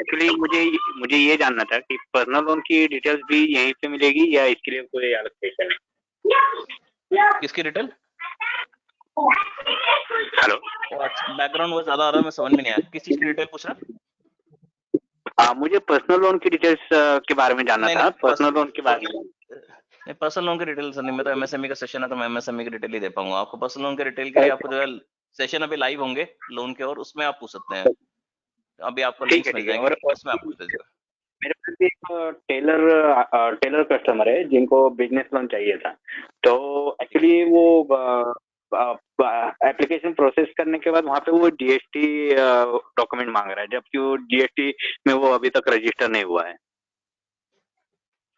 Actually मुझे मुझे ये जानना था कि पर्सनल लोन की डिटेल्स भी यहीं पे मिलेगी या इसके लिए कोई अलग सेक्शन है? किसकी डिटेल? हेलो। बैकग्राउंड वो ज्यादा आ रहा है, मैं समझ में नहीं आया किस चीज की डिटेल पूछ रहा है? मुझे पर्सनल लोन की डिटेल्स के बारे में जानना नहीं था, नहीं, पर्सनल लोन के बारे में। नहीं, पर्सनल लोन की डिटेल सर नहीं, मैं तो एमएसएमई का सेशन है तो मैं एमएसएमई की डिटेल ही दे पाऊंगा आपको। पर्सनल लोन के डिटेल के लिए आपको जो है सेशन अभी लाइव होंगे लोन के, और उसमें आप पूछ सकते हैं। अभी आपको लिंक्स मिल ठीक है। जाएंगे, और उसमें आप पूछ लीजिएगा। मेरे पास भी एक टेलर कस्टमर है जिनको बिजनेस लोन चाहिए था। तो एक्चुअली वो एप्लीकेशन प्रोसेस करने के बाद वहाँ पे वो जीएसटी डॉक्यूमेंट मांग रहा है, जबकि वो जीएसटी में वो अभी तक रजिस्टर नहीं हुआ है।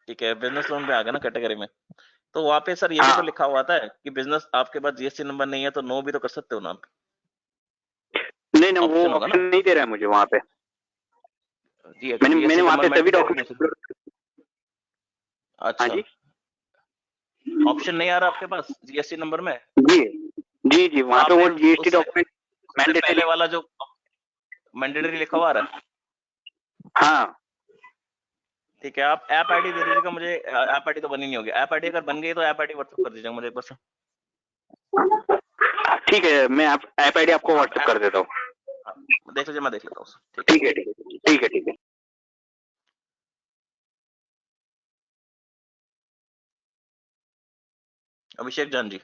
ठीक है, बिजनेस लोन पे आ गया ना कैटेगरी में, तो वहाँ पे सर ये भी तो हाँ। लिखा हुआ था कि बिजनेस आपके पास जीएसटी नंबर नहीं है तो नो भी तो कर सकते हो ना आप। नहीं वो ऑप्शन होगा ना ऑप्शन नहीं दे रहा है मुझे वहाँ पे। जी, मैंने जीएसटी वहाँ नंबर पे सभी मैंडेटरी डॉक्यूमेंट। हाँ अच्छा, जी, ऑप्शन नहीं आ रहा आपके पास जीएसटी नंबर में? जी वहाँ पे वो जीएसटी डॉक्यूमेंट उससे पहले मैंडेटरी वाला जो मैंडेटरी लिखा हुआ आ रहा है। हाँ ठीक है, आप ऐप आईडी दे दीजिएगा मुझे। ऐप आईडी तो बनी नहीं होगी, ऐप आईडी अगर बन गई तो ऐप आईडी व्हाट्सएप कर दीजिएगा मुझे एक बार। ठीक है, मैं ऐप आईडी आपको व्हाट्सएप कर देता हूँ। देख लीजिए, मैं देख लेता हूँ। ठीक है। अभिषेक जान जी,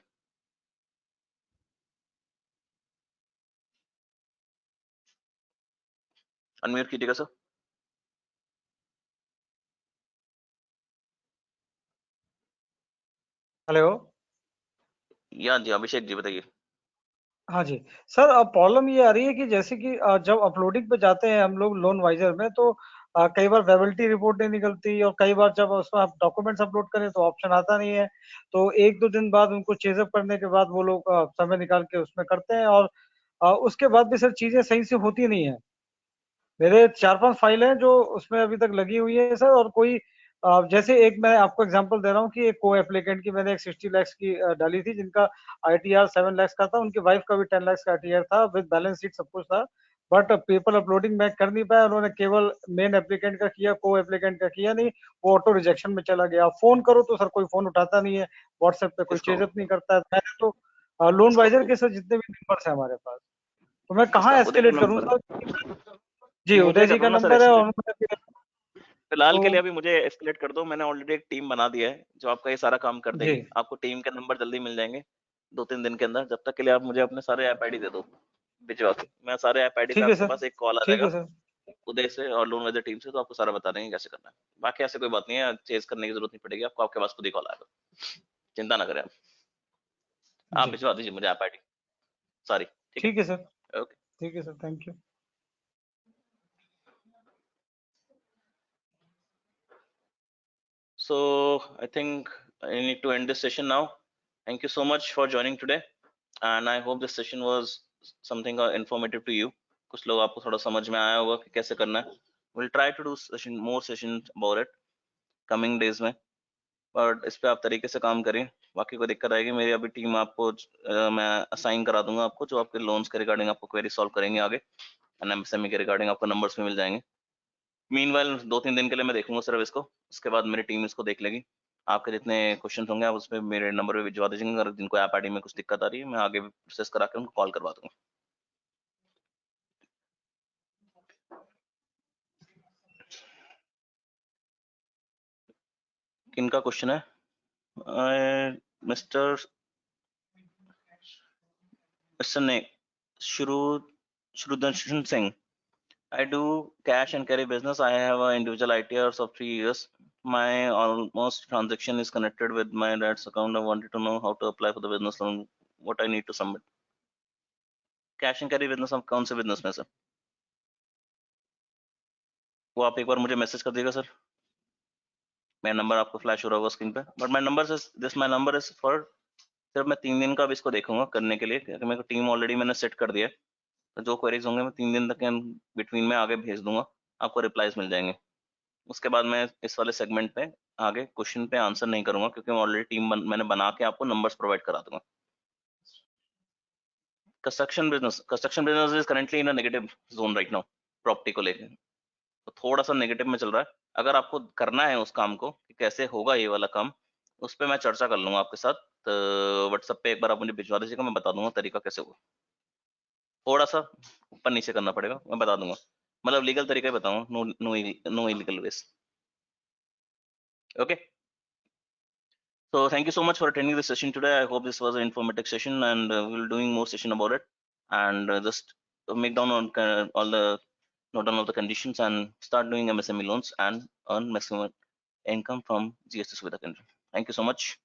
अनम्यूट कीजिएगा सर। हेलो। या जी, अभिषेक जी बताइए। हाँ जी सर, अब प्रॉब्लम ये आ रही है कि जैसे कि जब अपलोडिंग पे जाते हैं हम लोग लोन वाइजर में, तो कई बार वेबिलिटी रिपोर्ट नहीं निकलती, और कई बार जब उसमें आप डॉक्यूमेंट्स अपलोड करें तो ऑप्शन आता नहीं है। तो 1-2 दिन बाद उनको चेजअप करने के बाद वो लोग समय निकाल के उसमें करते हैं, और उसके बाद भी सर चीजें सही से होती नहीं है। मेरे 4-5 फाइल हैं जो उसमें अभी तक लगी हुई है सर, और कोई जैसे एक मैं आपको एग्जांपल दे रहा हूँ कि एक को एप्लीकेंट की मैंने एक 60 लाख की डाली थी, जिनका आईटीआर 7 लाख का था, उनकी वाइफ का भी 10 लाख का आईटीआर था, विद बैलेंस शीट सब कुछ था। बट पेपर अपलोडिंग मैं कर नहीं पाया, उन्होंने केवल मेन एप्लीकेंट का किया, को एप्लीकेंट का किया नहीं। वो ऑटो रिजेक्शन में चला गया। फोन करो तो सर कोई फोन उठाता नहीं है, व्हाट्सएप पे कोई चेजअप नहीं करता है। मैंने तो लोन वाइजर के सर जितने भी नंबर्स है हमारे पास, तो मैं कहाँ एस्केलेट करूँ सर? जी, मुझे उदय कर जी दो का ना सर नंबर है, और फिलहाल के लिए तो अभी मुझे एस्केलेट कर दो। मैंने ऑलरेडी एक टीम बना दिया है जो आपका ये सारा काम कर देगी। जी आपको टीम के नंबर जल्दी मिल जाएंगे 2-3 दिन के अंदर। जब तक के लिए आप मुझे अपने सारे ऐप आईडी दे दो भिजवा के। मैं सारे ऐप आईडी पे ठीक है आपके सर, पास एक कॉल आ ठीक जाएगा है सर। उदय से और लोन वाइजर टीम से, तो आपको सारा बता देंगे कैसे करना है। बाकी ऐसे कोई बात नहीं है, चेज करने की जरूरत नहीं पड़ेगी आपको, आपके पास खुद ही कॉल आएगा, चिंता ना करें आप जी भिजवा दीजिए मुझे ऐप आईडी सारी। ठीक है सर, ओके। ठीक है sir, thank you. So I think I need to end this session now. Thank you so much for joining today, and I hope this session was something informative to you. कुछ लोग आपको थोड़ा समझ में आया होगा कि कैसे करना है। We'll try to do more sessions about it coming days में, बट इस पे आप तरीके से काम करें। बाकी कोई दिक्कत आएगी, मेरी अभी टीम आपको मैं असाइन करा दूंगा आपको, जो आपके लोन्स के रिगार्डिंग आपको क्वेरी सॉल्व करेंगे आगे, एंड एमएसएमई के रिगार्डिंग आपको नंबर्स भी मिल जाएंगे। मीनवाइल 2-3 दिन के लिए मैं देखूंगा सिर्फ इसको, उसके बाद मेरी टीम इसको देख लेगी। आपके जितने क्वेश्चन होंगे आप उसमें मेरे नंबर पे भिजवा दीजिएगा। अगर जिनको ऐप आईडी में कुछ दिक्कत आ रही है, मैं आगे प्रोसेस करा के उनको कॉल करवा दूंगा। किनका क्वेश्चन है? मिस्टर ने Shrudhanshan Singh. I do cash and carry business. I have an individual ITRs of 3 years. My almost transaction is connected with my dad's account. I wanted to know how to apply for the business loan. What I need to submit. Cash and carry business कौन से business में sir? वो आप एक बार मुझे message कर दीजिएगा sir. मेरा नंबर आपको फ्लैश हो रहा होगा स्क्रीन पे, but my number is this, my number is for, सिर्फ मैं 3 दिन का भी इसको देखूंगा करने के लिए, क्योंकि मेरे को टीम ऑलरेडी मैंने सेट कर दिया है। तो जो क्वेरीज होंगे मैं 3 दिन तक के बिटवीन में आगे भेज दूंगा, आपको रिप्लाईज मिल जाएंगे। उसके बाद मैं इस वाले सेगमेंट पे आगे क्वेश्चन पे आंसर नहीं करूंगा, क्योंकि ऑलरेडी टीम मैंने बना के आपको नंबर्स प्रोवाइड करा दूंगा। Construction business is currently in a negative zone right now, property को लेकर तो थोड़ा सा नेगेटिव में चल रहा है। अगर आपको करना है उस काम को कि कैसे होगा ये वाला काम, उस पर मैं चर्चा कर लूंगा आपके साथ। तो व्हाट्सएप पे एक बार आप मुझे भिजवा दीजिएगा, मैं बता दूंगा तरीका कैसे होगा। थोड़ा सा ऊपर नीचे करना पड़ेगा, मैं बता दूंगा, मतलब लीगल तरीका बताऊंगा, no illegal ways. Okay, so thank you so much for attending this session today. I hope this was an informative session, and we'll doing more session about it, and just make down on all the note down all the conditions and start doing MSME loans and earn maximum income from GST Suvidha Kendra. Thank you so much.